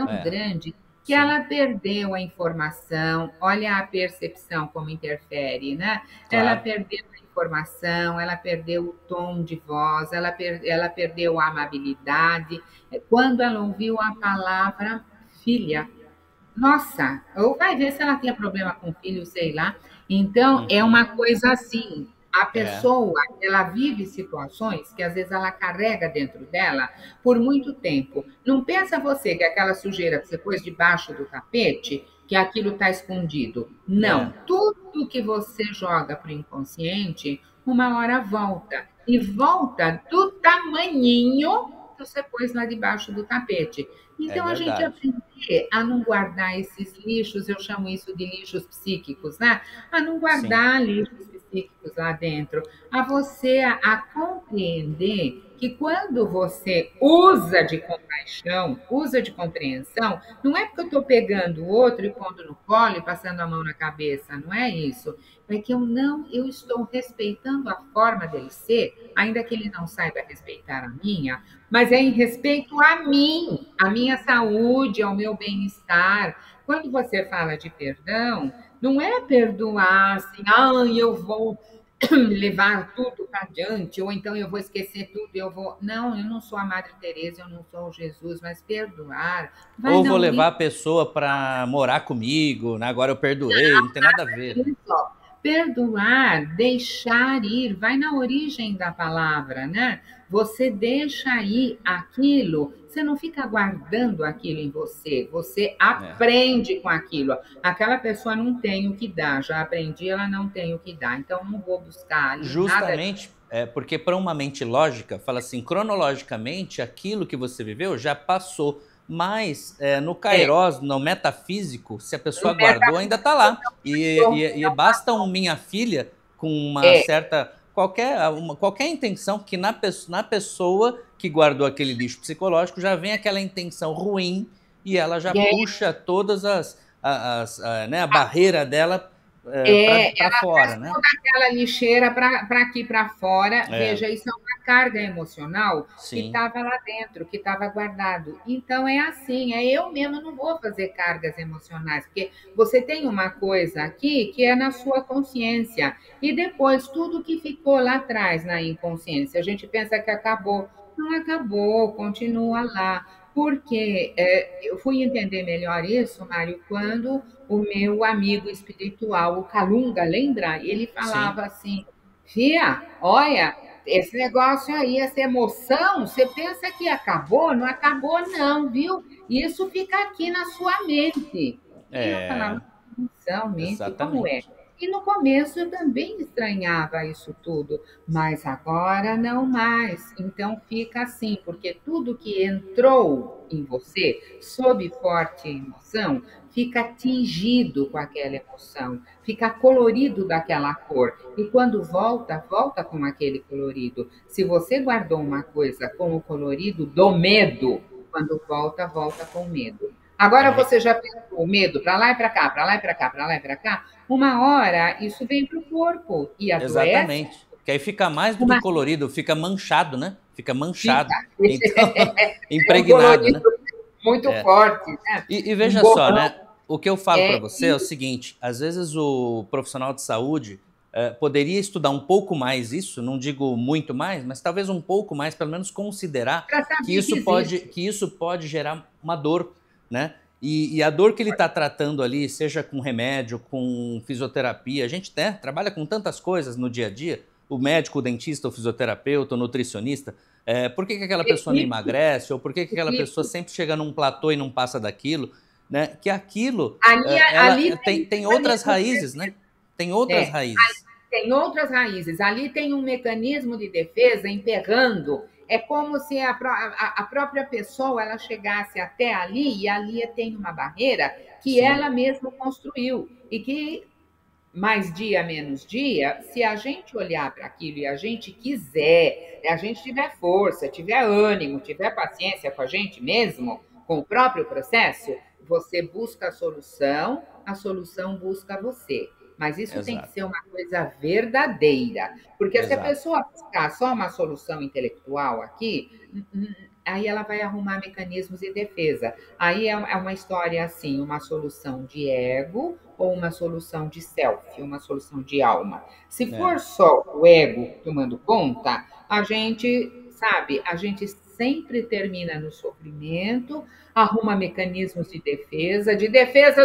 A: É,
B: grande, que
A: sim,
B: ela perdeu a informação. Olha a percepção como interfere, né? Ela
A: claro.
B: perdeu a informação, ela perdeu o tom de voz, ela perdeu a amabilidade. Quando ela ouviu a palavra filha, nossa, ou vai ver se ela tinha problema com o filho, sei lá. Então, é
A: Uhum.
B: uma coisa assim, a
A: É,
B: pessoa, ela vive situações que às vezes ela carrega dentro dela por muito tempo. Não pensa você que aquela sujeira que você pôs debaixo do tapete, que aquilo está escondido.
A: é,
B: Não, tudo que você joga para o inconsciente, uma hora volta. E volta do tamaninho que você pôs lá debaixo do tapete.
A: é
B: Então, a gente
A: verdade.
B: aprender a não guardar esses lixos, eu chamo isso de lixos psíquicos, né? A não
A: Sim.
B: guardar lixos psíquicos lá dentro, a você a compreender que quando você usa de compaixão, usa de compreensão, não é porque eu estou pegando o outro e pondo no colo e passando a mão na cabeça, não é isso. É que eu estou respeitando a forma dele ser, ainda que ele não saiba respeitar a minha, mas é em respeito a mim, à minha saúde, ao meu bem-estar. Quando você fala de perdão, não é perdoar assim, eu vou levar tudo para adiante, ou então eu vou esquecer tudo, eu vou. Não, eu não sou a Madre Teresa, eu não sou o Jesus, mas perdoar vai
A: Ou vou
B: na
A: levar
B: origem.
A: a pessoa para morar comigo, né? Agora eu perdoei, não tem nada a ver, né?
B: Isso. Perdoar, deixar ir, vai na origem da palavra, né? Você deixa ir aquilo, você não fica guardando aquilo em você, você
A: É.
B: aprende com aquilo. Aquela pessoa não tem o que dar, já aprendi, ela não tem o que dar, então não vou buscar ali nada.
A: Justamente porque para uma mente lógica, fala assim, cronologicamente, aquilo que você viveu já passou, mas no
B: É,
A: Kairos, no metafísico, se a pessoa
B: no
A: guardou, ainda está
B: metafísico
A: lá.
B: não passou,
A: E
B: não
A: basta
B: passou.
A: um minha filha com uma
B: É,
A: certa, qualquer intenção que na pessoa que guardou aquele lixo psicológico já vem aquela intenção ruim e ela já
B: é,
A: puxa todas né, a barreira dela para
B: ela
A: fora,
B: traz
A: né?
B: toda aquela lixeira para aqui para fora.
A: É,
B: Veja, isso é uma carga emocional que
A: sim.
B: estava lá dentro, que estava guardado. Então é assim, eu mesmo não vou fazer cargas emocionais, porque você tem uma coisa aqui que é na sua consciência, e depois tudo que ficou lá atrás na inconsciência, a gente pensa que acabou. Não acabou, continua lá. Porque eu fui entender melhor isso, Mário, quando o meu amigo espiritual, o Calunga, lembra? Ele
A: Sim.
B: falava assim: Fia, olha, esse negócio aí, essa emoção, você pensa que acabou? Não acabou, não, viu? Isso fica aqui na sua mente. E eu
A: É,
B: falava: emoção, mente, como é?
A: exatamente.
B: E no começo eu também estranhava isso tudo, mas agora não mais. Então fica assim, porque tudo que entrou em você sob forte emoção fica tingido com aquela emoção, fica colorido daquela cor. E quando volta, volta com aquele colorido. Se você guardou uma coisa com o colorido do medo, quando volta, volta com medo. Agora
A: É,
B: você já pensou o medo para lá e para cá, para lá e para cá, para lá e para cá? Uma hora isso vem para o corpo e adoece.
A: exatamente. Que aí fica mais do que
B: Uma
A: colorido, fica manchado, né? Fica manchado.
B: fica.
A: Então,
B: É um
A: impregnado,
B: colorido
A: né?
B: muito
A: É.
B: forte, né?
A: E
B: Um
A: veja só,
B: borrão.
A: né? O que eu falo para
B: É,
A: você é o seguinte: às vezes o profissional de saúde poderia estudar um pouco mais isso, não digo muito mais, mas talvez um pouco mais, pelo menos considerar
B: para saber que existe.
A: que isso pode gerar uma dor, né? E a dor que ele está tratando ali, seja com remédio, com fisioterapia, a gente trabalha com tantas coisas no dia a dia. o médico, o dentista, o fisioterapeuta, o nutricionista, por que aquela pessoa não emagrece, ou por que aquela pessoa sempre chega num platô e não passa daquilo, né? Que aquilo, ela
B: Ali
A: tem outras raízes, né? Tem outras
B: é,
A: raízes.
B: tem outras raízes. Ali tem um mecanismo de defesa emperrando. É como se a própria pessoa ela chegasse até ali e ali tem uma barreira que
A: Sim,
B: ela mesma construiu e que mais dia menos dia, se a gente olhar para aquilo e a gente quiser, a gente tiver força, tiver ânimo, tiver paciência com a gente mesmo, com o próprio processo, você busca a solução busca você. Mas isso tem que
A: exato,
B: ser uma coisa verdadeira. Porque se a
A: exato.
B: pessoa buscar só uma solução intelectual aqui, aí ela vai arrumar mecanismos de defesa. Aí é uma história assim, uma solução de ego ou uma solução de self, uma solução de alma. Se
A: É,
B: for só o ego tomando conta, a gente, sabe, a gente sempre termina no sofrimento, arruma mecanismos de defesa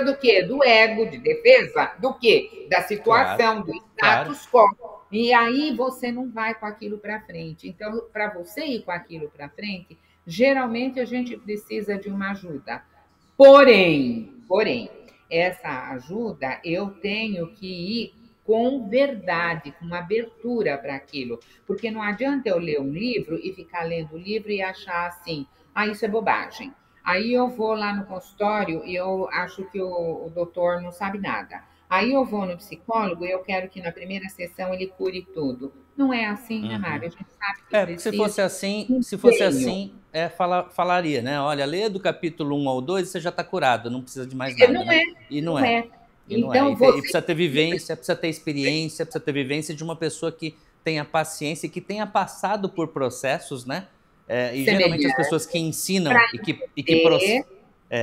B: do quê? Do ego, de defesa do quê? Da
A: claro,
B: situação, do
A: claro.
B: status quo. E aí você não vai com aquilo para frente. Então, para você ir com aquilo para frente, geralmente a gente precisa de uma ajuda. Porém, essa ajuda eu tenho que ir com verdade, com abertura para aquilo. Porque não adianta eu ler um livro e ficar lendo o livro e achar assim, isso é bobagem. Aí eu vou lá no consultório e eu acho que o doutor não sabe nada. Aí eu vou no psicólogo e eu quero que na primeira sessão ele cure tudo. Não é assim, né,
A: Uhum.
B: Mário? A gente sabe que
A: Porque
B: precisa de
A: se fosse
B: empenho.
A: assim, falaria, né? Olha, lê do capítulo 1 ao 2 e você já está curado, não precisa de mais nada,
B: Não
A: né?
B: é,
A: E não
B: não
A: é.
B: é.
A: E não é.
B: Então,
A: E
B: você
A: precisa ter vivência, precisa ter experiência, precisa ter vivência de uma pessoa que tenha paciência e que tenha passado por processos, né? E geralmente as
B: semelhante
A: pessoas que ensinam
B: para entender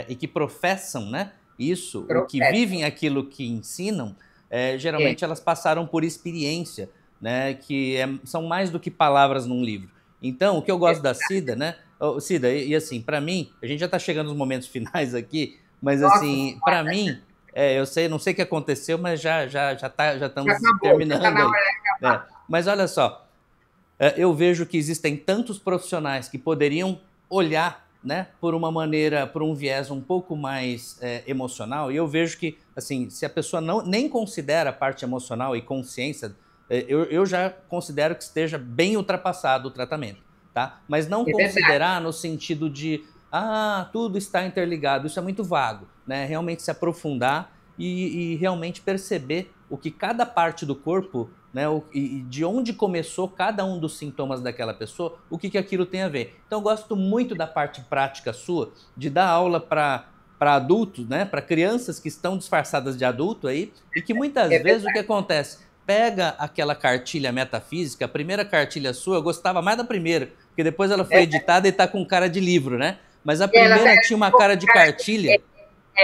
A: e que professam, né? Isso, o que
B: processo.
A: vivem aquilo que ensinam,
B: É,
A: geralmente elas passaram por experiência, né? Que são mais do que palavras num livro. Então, o que eu gosto da Cida, né? Ô, Cida, assim, para mim, a gente já está chegando nos momentos finais aqui, mas
B: nossa
A: assim, para
B: senhora,
A: mim, eu sei, não sei o que aconteceu, mas já
B: já
A: estamos
B: acabou, já está
A: terminando
B: na
A: aí.
B: hora de acabar.
A: Mas olha só, eu vejo que existem tantos profissionais que poderiam olhar, né, por uma maneira, por um viés um pouco mais emocional, e eu vejo que, assim, se a pessoa nem considera a parte emocional e consciência, eu já considero que esteja bem ultrapassado o tratamento, tá? Mas não
B: É verdade,
A: considerar no sentido de, tudo está interligado, isso é muito vago, né? Realmente se aprofundar e realmente perceber o que cada parte do corpo, né, e de onde começou cada um dos sintomas daquela pessoa, o que aquilo tem a ver. Então eu gosto muito da parte prática sua, de dar aula para adultos, né, para crianças que estão disfarçadas de adulto aí, e que muitas
B: é
A: vezes o que
B: verdade.
A: acontece? Pega aquela cartilha metafísica, a primeira cartilha sua, eu gostava mais da primeira, porque depois ela foi
B: É,
A: editada e está com cara de livro, né? Mas a
B: ela
A: primeira tinha uma cara de cartilha,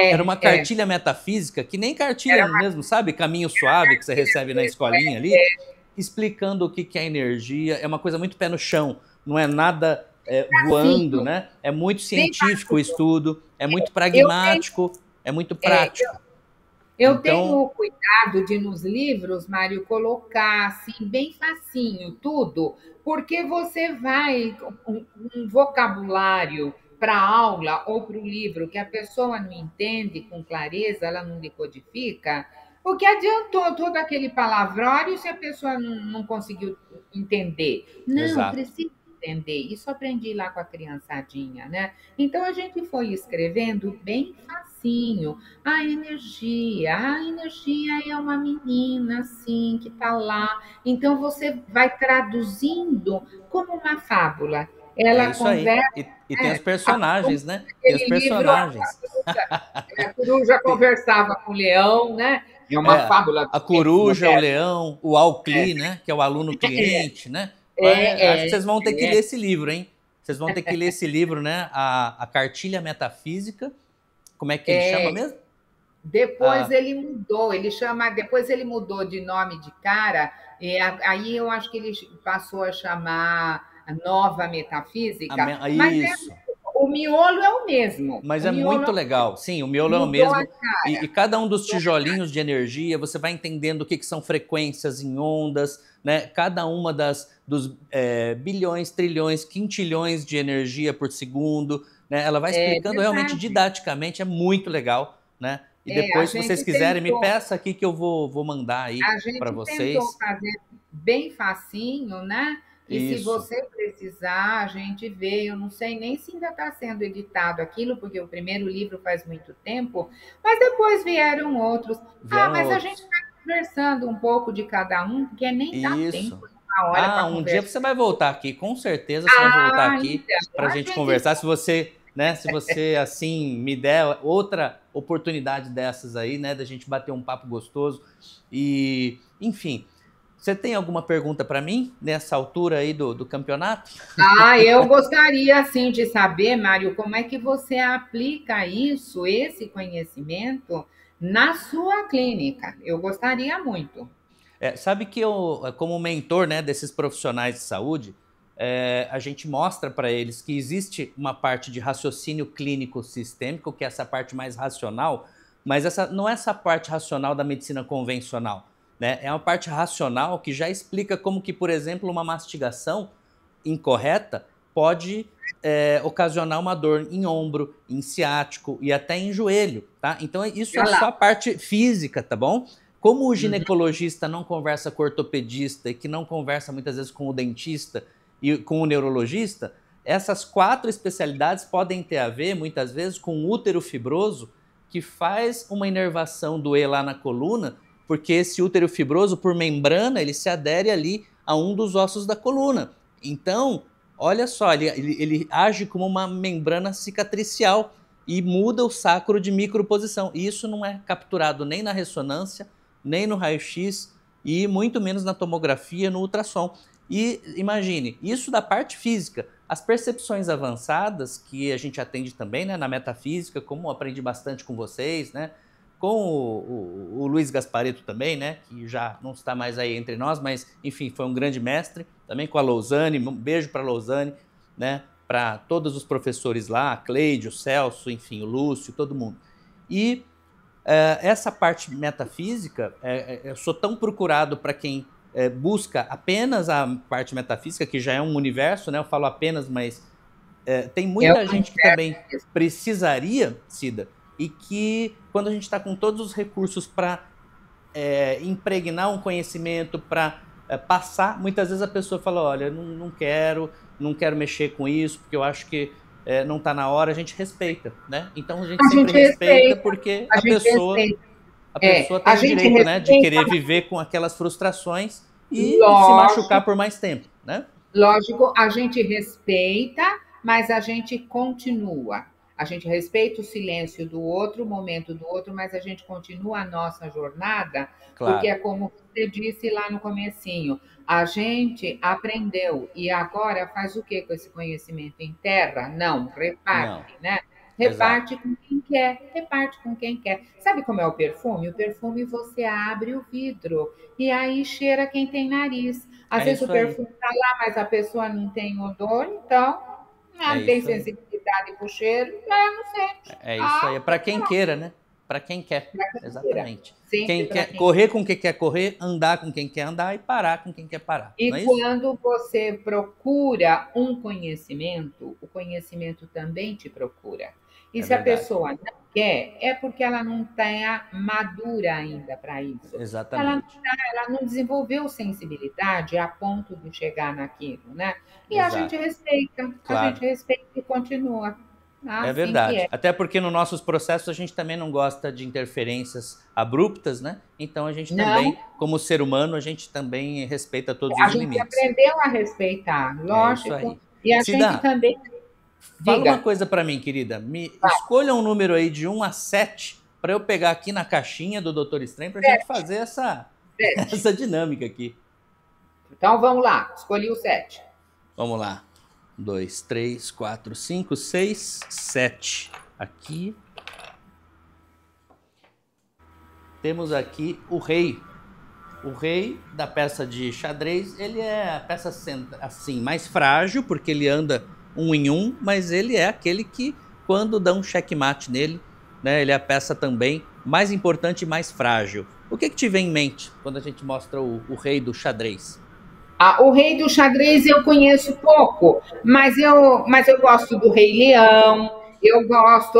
A: era uma
B: é,
A: cartilha metafísica, que nem cartilha
B: era uma
A: mesmo, sabe? Caminho suave que você recebe na escolinha ali, explicando o que é energia. É uma coisa muito pé no chão, não é nada voando,
B: facinho,
A: né? É muito
B: bem
A: científico o
B: facinho.
A: estudo, é muito
B: Eu tenho,
A: pragmático, é muito
B: é,
A: prático.
B: eu
A: Então,
B: tenho o cuidado de, nos livros, Mário, colocar assim, bem facinho, tudo, porque você vai, um vocabulário para a aula ou para o livro que a pessoa não entende com clareza, ela não decodifica, o que adiantou todo aquele palavrório se a pessoa não conseguiu entender? Não,
A: exato.
B: precisa entender. Isso aprendi lá com a criançadinha, né? Então a gente foi escrevendo bem facinho. A energia é uma menina assim que está lá. Então você vai traduzindo como uma fábula.
A: É
B: Ela
A: isso aí.
B: conversa,
A: E tem os
B: né? Como
A: personagens, né? Tem os
B: aquele livro,
A: personagens.
B: a coruja
A: Tem-
B: conversava com o leão, né? É uma
A: É,
B: fábula dos
A: a
B: tempos
A: coruja, o
B: modernos.
A: leão, o Alcli, né? Que é o aluno cliente, né? Acho que
B: É,
A: vocês vão ter que
B: é,
A: ler esse livro, hein? Vocês vão ter que ler esse livro, né? A Cartilha Metafísica. Como é que ele chama
B: é.
A: mesmo?
B: Depois
A: Ah,
B: ele mudou, depois ele mudou de nome de cara, aí eu acho que ele passou a chamar Nova Metafísica, mas
A: isso.
B: o miolo é o mesmo.
A: Mas
B: O
A: é
B: miolo
A: muito legal. Sim, o miolo é o
B: mudou a
A: mesmo.
B: cara.
A: E cada um dos tijolinhos de energia, você vai entendendo o que são frequências em ondas, né? Cada uma dos bilhões, trilhões, quintilhões de energia por segundo, né? Ela vai
B: É
A: explicando realmente
B: verdade.
A: didaticamente, é muito legal, né? E
B: A
A: depois, se vocês
B: gente
A: quiserem, me
B: tentou,
A: peça aqui que eu vou mandar aí
B: a
A: para
B: gente tentou
A: vocês.
B: fazer bem facinho, né? E se
A: Isso.
B: você precisar, a gente vê. Eu não sei nem se ainda está sendo editado aquilo, porque o primeiro livro faz muito tempo, mas depois vieram outros. Ah,
A: Vieram
B: mas a gente
A: outros.
B: está conversando um pouco de cada um, porque nem dá
A: Isso.
B: tempo, uma hora para
A: Ah, um dia
B: conversar.
A: você vai voltar aqui, com certeza você vai voltar
B: Ah,
A: aqui
B: então,
A: para a
B: a
A: gente
B: gente.
A: conversar. Se você, né, se você assim me der outra oportunidade dessas aí, né, da gente bater um papo gostoso. E, enfim, você tem alguma pergunta para mim nessa altura aí do campeonato?
B: Ah, eu gostaria sim de saber, Mário, como é que você aplica isso, esse conhecimento, na sua clínica. Eu gostaria muito.
A: Sabe que eu, como mentor, né, desses profissionais de saúde, a gente mostra para eles que existe uma parte de raciocínio clínico sistêmico, que é essa parte mais racional, mas essa não é essa parte racional da medicina convencional, né? É uma parte racional que já explica como que, por exemplo, uma mastigação incorreta pode ocasionar uma dor em ombro, em ciático e até em joelho, tá? Então isso é
B: Olha
A: só
B: lá.
A: a parte física, tá bom? Como o
B: Uhum.
A: ginecologista não conversa com o ortopedista e que não conversa muitas vezes com o dentista e com o neurologista, essas 4 especialidades podem ter a ver, muitas vezes, com o útero fibroso, que faz uma inervação doer lá na coluna, porque esse útero fibroso, por membrana, ele se adere ali a um dos ossos da coluna. Então, olha só, ele age como uma membrana cicatricial e muda o sacro de microposição. E isso não é capturado nem na ressonância, nem no raio-x e muito menos na tomografia, no ultrassom. E imagine, isso da parte física. As percepções avançadas, que a gente atende também, né, na metafísica, como aprendi bastante com vocês, né, com o Luiz Gasparetto também, né, que já não está mais aí entre nós, mas enfim, foi um grande mestre, também com a Lousane, um beijo para a Lousane, né, para todos os professores lá, a Cleide, o Celso, enfim, o Lúcio, todo mundo. E essa parte metafísica, eu sou tão procurado para quem busca apenas a parte metafísica, que já é um universo, né? Eu falo apenas, mas tem
B: É
A: muita
B: um
A: gente que também precisaria, Cida, e que quando a gente está com todos os recursos para impregnar um conhecimento, para passar, muitas vezes a pessoa fala, olha, não quero mexer com isso, porque eu acho que não está na hora, a gente respeita, né? Então a gente
B: A
A: sempre
B: gente
A: respeita
B: respeita,
A: porque
B: a
A: a
B: gente
A: pessoa
B: respeita.
A: a pessoa
B: A
A: tem o
B: gente
A: direito, né, de
B: respeita,
A: querer viver com aquelas frustrações e se machucar
B: lógico,
A: por mais tempo, né?
B: lógico, a gente respeita, mas a gente continua. A gente respeita o silêncio do outro, o momento do outro, mas a gente continua a nossa jornada, porque
A: Claro.
B: é como você disse lá no comecinho, a gente aprendeu e agora faz o que com esse conhecimento? Enterra? Não,
A: Não.
B: reparte, né?
A: Exato.
B: Reparte com quem quer, reparte com quem quer. Sabe como é o perfume? O perfume você abre o vidro e aí cheira quem tem nariz. Às
A: É
B: vezes o
A: isso aí.
B: perfume está lá, mas a pessoa não tem odor, então
A: É
B: não tem
A: isso aí.
B: sensibilidade para o cheiro, ela não sente.
A: É isso aí. É
B: Ah,
A: para quem queira, né? Para quem quer.
B: para quem queira.
A: Exatamente.
B: Sempre
A: Quem
B: para
A: quer
B: quem quer.
A: correr com quem quer correr, andar com quem quer andar e parar com quem quer parar. Não
B: E
A: é isso?
B: quando você procura um conhecimento, o conhecimento também te procura. E
A: É
B: se a
A: verdade.
B: pessoa não quer, é porque ela não está madura ainda para isso.
A: Exatamente.
B: Ela não desenvolveu sensibilidade a ponto de chegar naquilo, né? E
A: Exato.
B: a gente
A: Claro.
B: respeita e continua.
A: É
B: Assim que
A: verdade.
B: é.
A: Até porque nos nossos processos a gente também não gosta de interferências abruptas, né? Então a gente
B: Não,
A: também, como ser humano, a gente também respeita todos
B: a
A: os
B: gente
A: limites.
B: aprendeu a respeitar,
A: É isso
B: lógico.
A: aí.
B: E a gente
A: Cida,
B: também,
A: fala uma
B: diga,
A: coisa para mim, querida. Me
B: vai,
A: escolha um número aí de 1 a 7 para eu pegar aqui na caixinha do Doutor Estranho para a gente fazer essa,
B: 7.
A: essa dinâmica aqui.
B: Então vamos lá, escolhi o 7.
A: Vamos lá. 2, 3, 4, 5, 6, 7. Aqui. Temos aqui o rei. O rei da peça de xadrez, ele é a peça assim mais frágil, porque ele anda um em um, mas ele é aquele que, quando dá um checkmate nele, né, ele é a peça também mais importante e mais frágil. O que te vem em mente quando a gente mostra o rei do xadrez?
B: O rei do xadrez eu conheço pouco, mas eu gosto do Rei Leão, eu gosto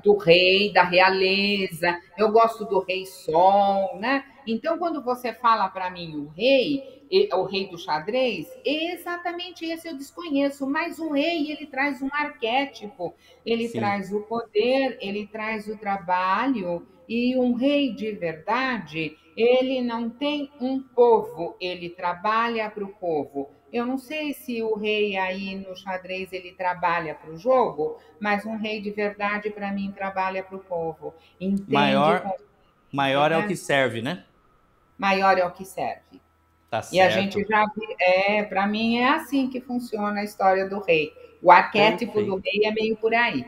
B: do rei, da realeza, eu gosto do Rei Sol, né? Então, quando você fala para mim o rei do xadrez, exatamente esse eu desconheço, mas o rei, ele traz um arquétipo, ele
A: Sim.
B: traz o poder, ele traz o trabalho, e um rei de verdade, ele não tem um povo, ele trabalha para o povo. Eu não sei se o rei aí no xadrez ele trabalha para o jogo, mas um rei de verdade para mim trabalha para o povo. Entende,
A: Maior,
B: compreende,
A: maior é o
B: né?
A: que serve, né?
B: Maior é o que serve.
A: Tá
B: E a gente
A: certo.
B: já para mim é assim que funciona a história do rei. O arquétipo do
A: Perfeito.
B: rei é meio por aí.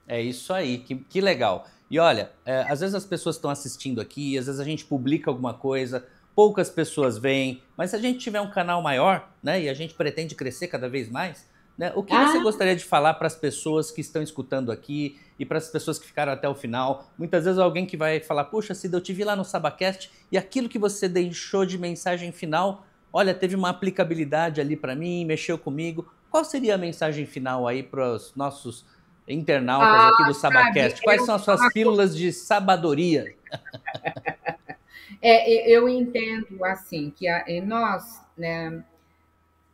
A: É isso aí, que legal. E olha, às vezes as pessoas estão assistindo aqui, às vezes a gente publica alguma coisa, poucas pessoas veem, mas se a gente tiver um canal maior, né, e a gente pretende crescer cada vez mais, né, o que você
B: Ah,
A: gostaria de falar para as pessoas que estão escutando aqui e para as pessoas que ficaram até o final? Muitas vezes alguém que vai falar, puxa, Cida, eu te vi lá no Sabacast e aquilo que você deixou de mensagem final, olha, teve uma aplicabilidade ali para mim, mexeu comigo. Qual seria a mensagem final aí para os nossos internautas aqui do
B: sabe,
A: Sabacast? Quais são as suas pílulas de sabedoria?
B: eu entendo assim que nós, né,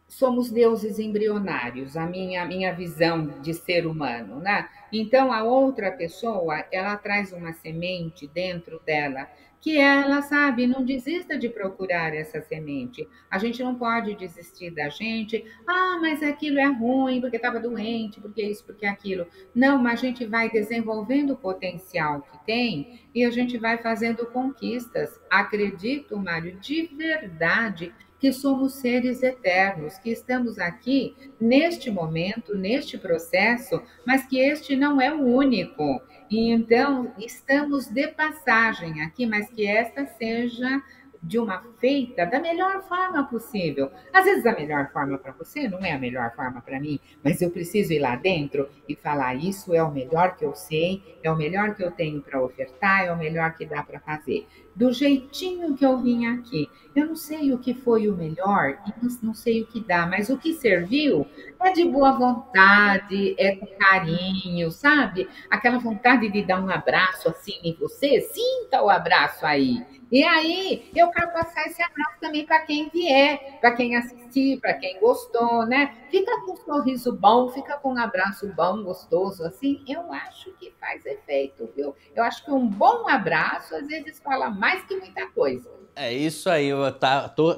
B: somos deuses embrionários, a minha visão de ser humano, né? Então a outra pessoa, ela traz uma semente dentro dela que ela sabe, não desista de procurar essa semente. A gente não pode desistir da gente. Ah, mas aquilo é ruim porque estava doente, porque isso, porque aquilo. Não, mas a gente vai desenvolvendo o potencial que tem e a gente vai fazendo conquistas. Acredito, Mário, de verdade que somos seres eternos, que estamos aqui neste momento, neste processo, mas que este não é o único. E então estamos de passagem aqui, mas que esta seja de uma feita da melhor forma possível. Às vezes a melhor forma para você não é a melhor forma para mim, mas eu preciso ir lá dentro e falar isso é o melhor que eu sei, é o melhor que eu tenho para ofertar, é o melhor que dá para fazer. Do jeitinho que eu vim aqui. Eu não sei o que foi o melhor e não sei o que dá, mas o que serviu é de boa vontade, é com carinho, sabe? Aquela vontade de dar um abraço assim em você, sinta o abraço aí. E aí, eu quero passar esse abraço também para quem vier, para quem assistir, para quem gostou, né? Fica com um sorriso bom, fica com um abraço bom, gostoso, assim. Eu acho que faz efeito, viu? Eu acho que um bom abraço, às vezes, fala mais que muita coisa.
A: É isso aí,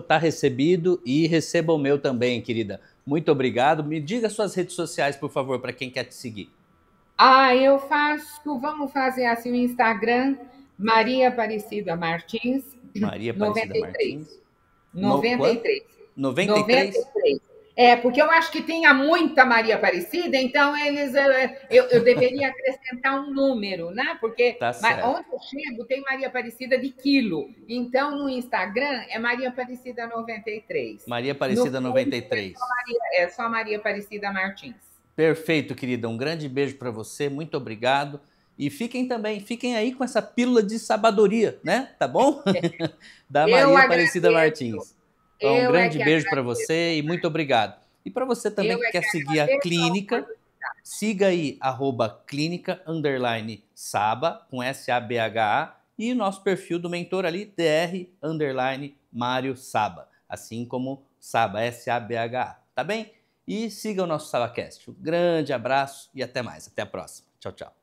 A: tá recebido e receba o meu também, querida. Muito obrigado. Me diga suas redes sociais, por favor, para quem quer te seguir.
B: Eu faço, vamos fazer assim o Instagram, Maria Aparecida Martins,
A: Maria Aparecida
B: 93.
A: Martins. No, quanto?
B: 93.
A: 93?
B: 93. Porque eu acho que tinha muita Maria Aparecida, então eu deveria acrescentar um número, né? Porque
A: Tá certo.
B: onde eu chego tem Maria Aparecida de quilo. Então no Instagram é Maria Aparecida 93.
A: Maria
B: No
A: Aparecida
B: Facebook
A: 93.
B: é só Maria Aparecida Martins.
A: Perfeito, querida. Um grande beijo para você. Muito obrigado. E fiquem aí com essa pílula de sabedoria, né? Tá bom? Da
B: Eu
A: Maria Aparecida
B: agradeço.
A: Martins. Então, um
B: Eu é
A: grande
B: que
A: beijo para
B: agradeço.
A: você e muito obrigado. E para você também
B: Eu
A: que
B: é
A: quer
B: que
A: seguir a
B: agradeço a
A: clínica,
B: oportunidade.
A: siga aí @clínica_saba com SABHA e o nosso perfil do mentor ali dr_Mário Saba, assim como Saba SABHA, tá bem? E siga o nosso SabaCast. Um grande abraço e até mais. Até a próxima. Tchau, tchau.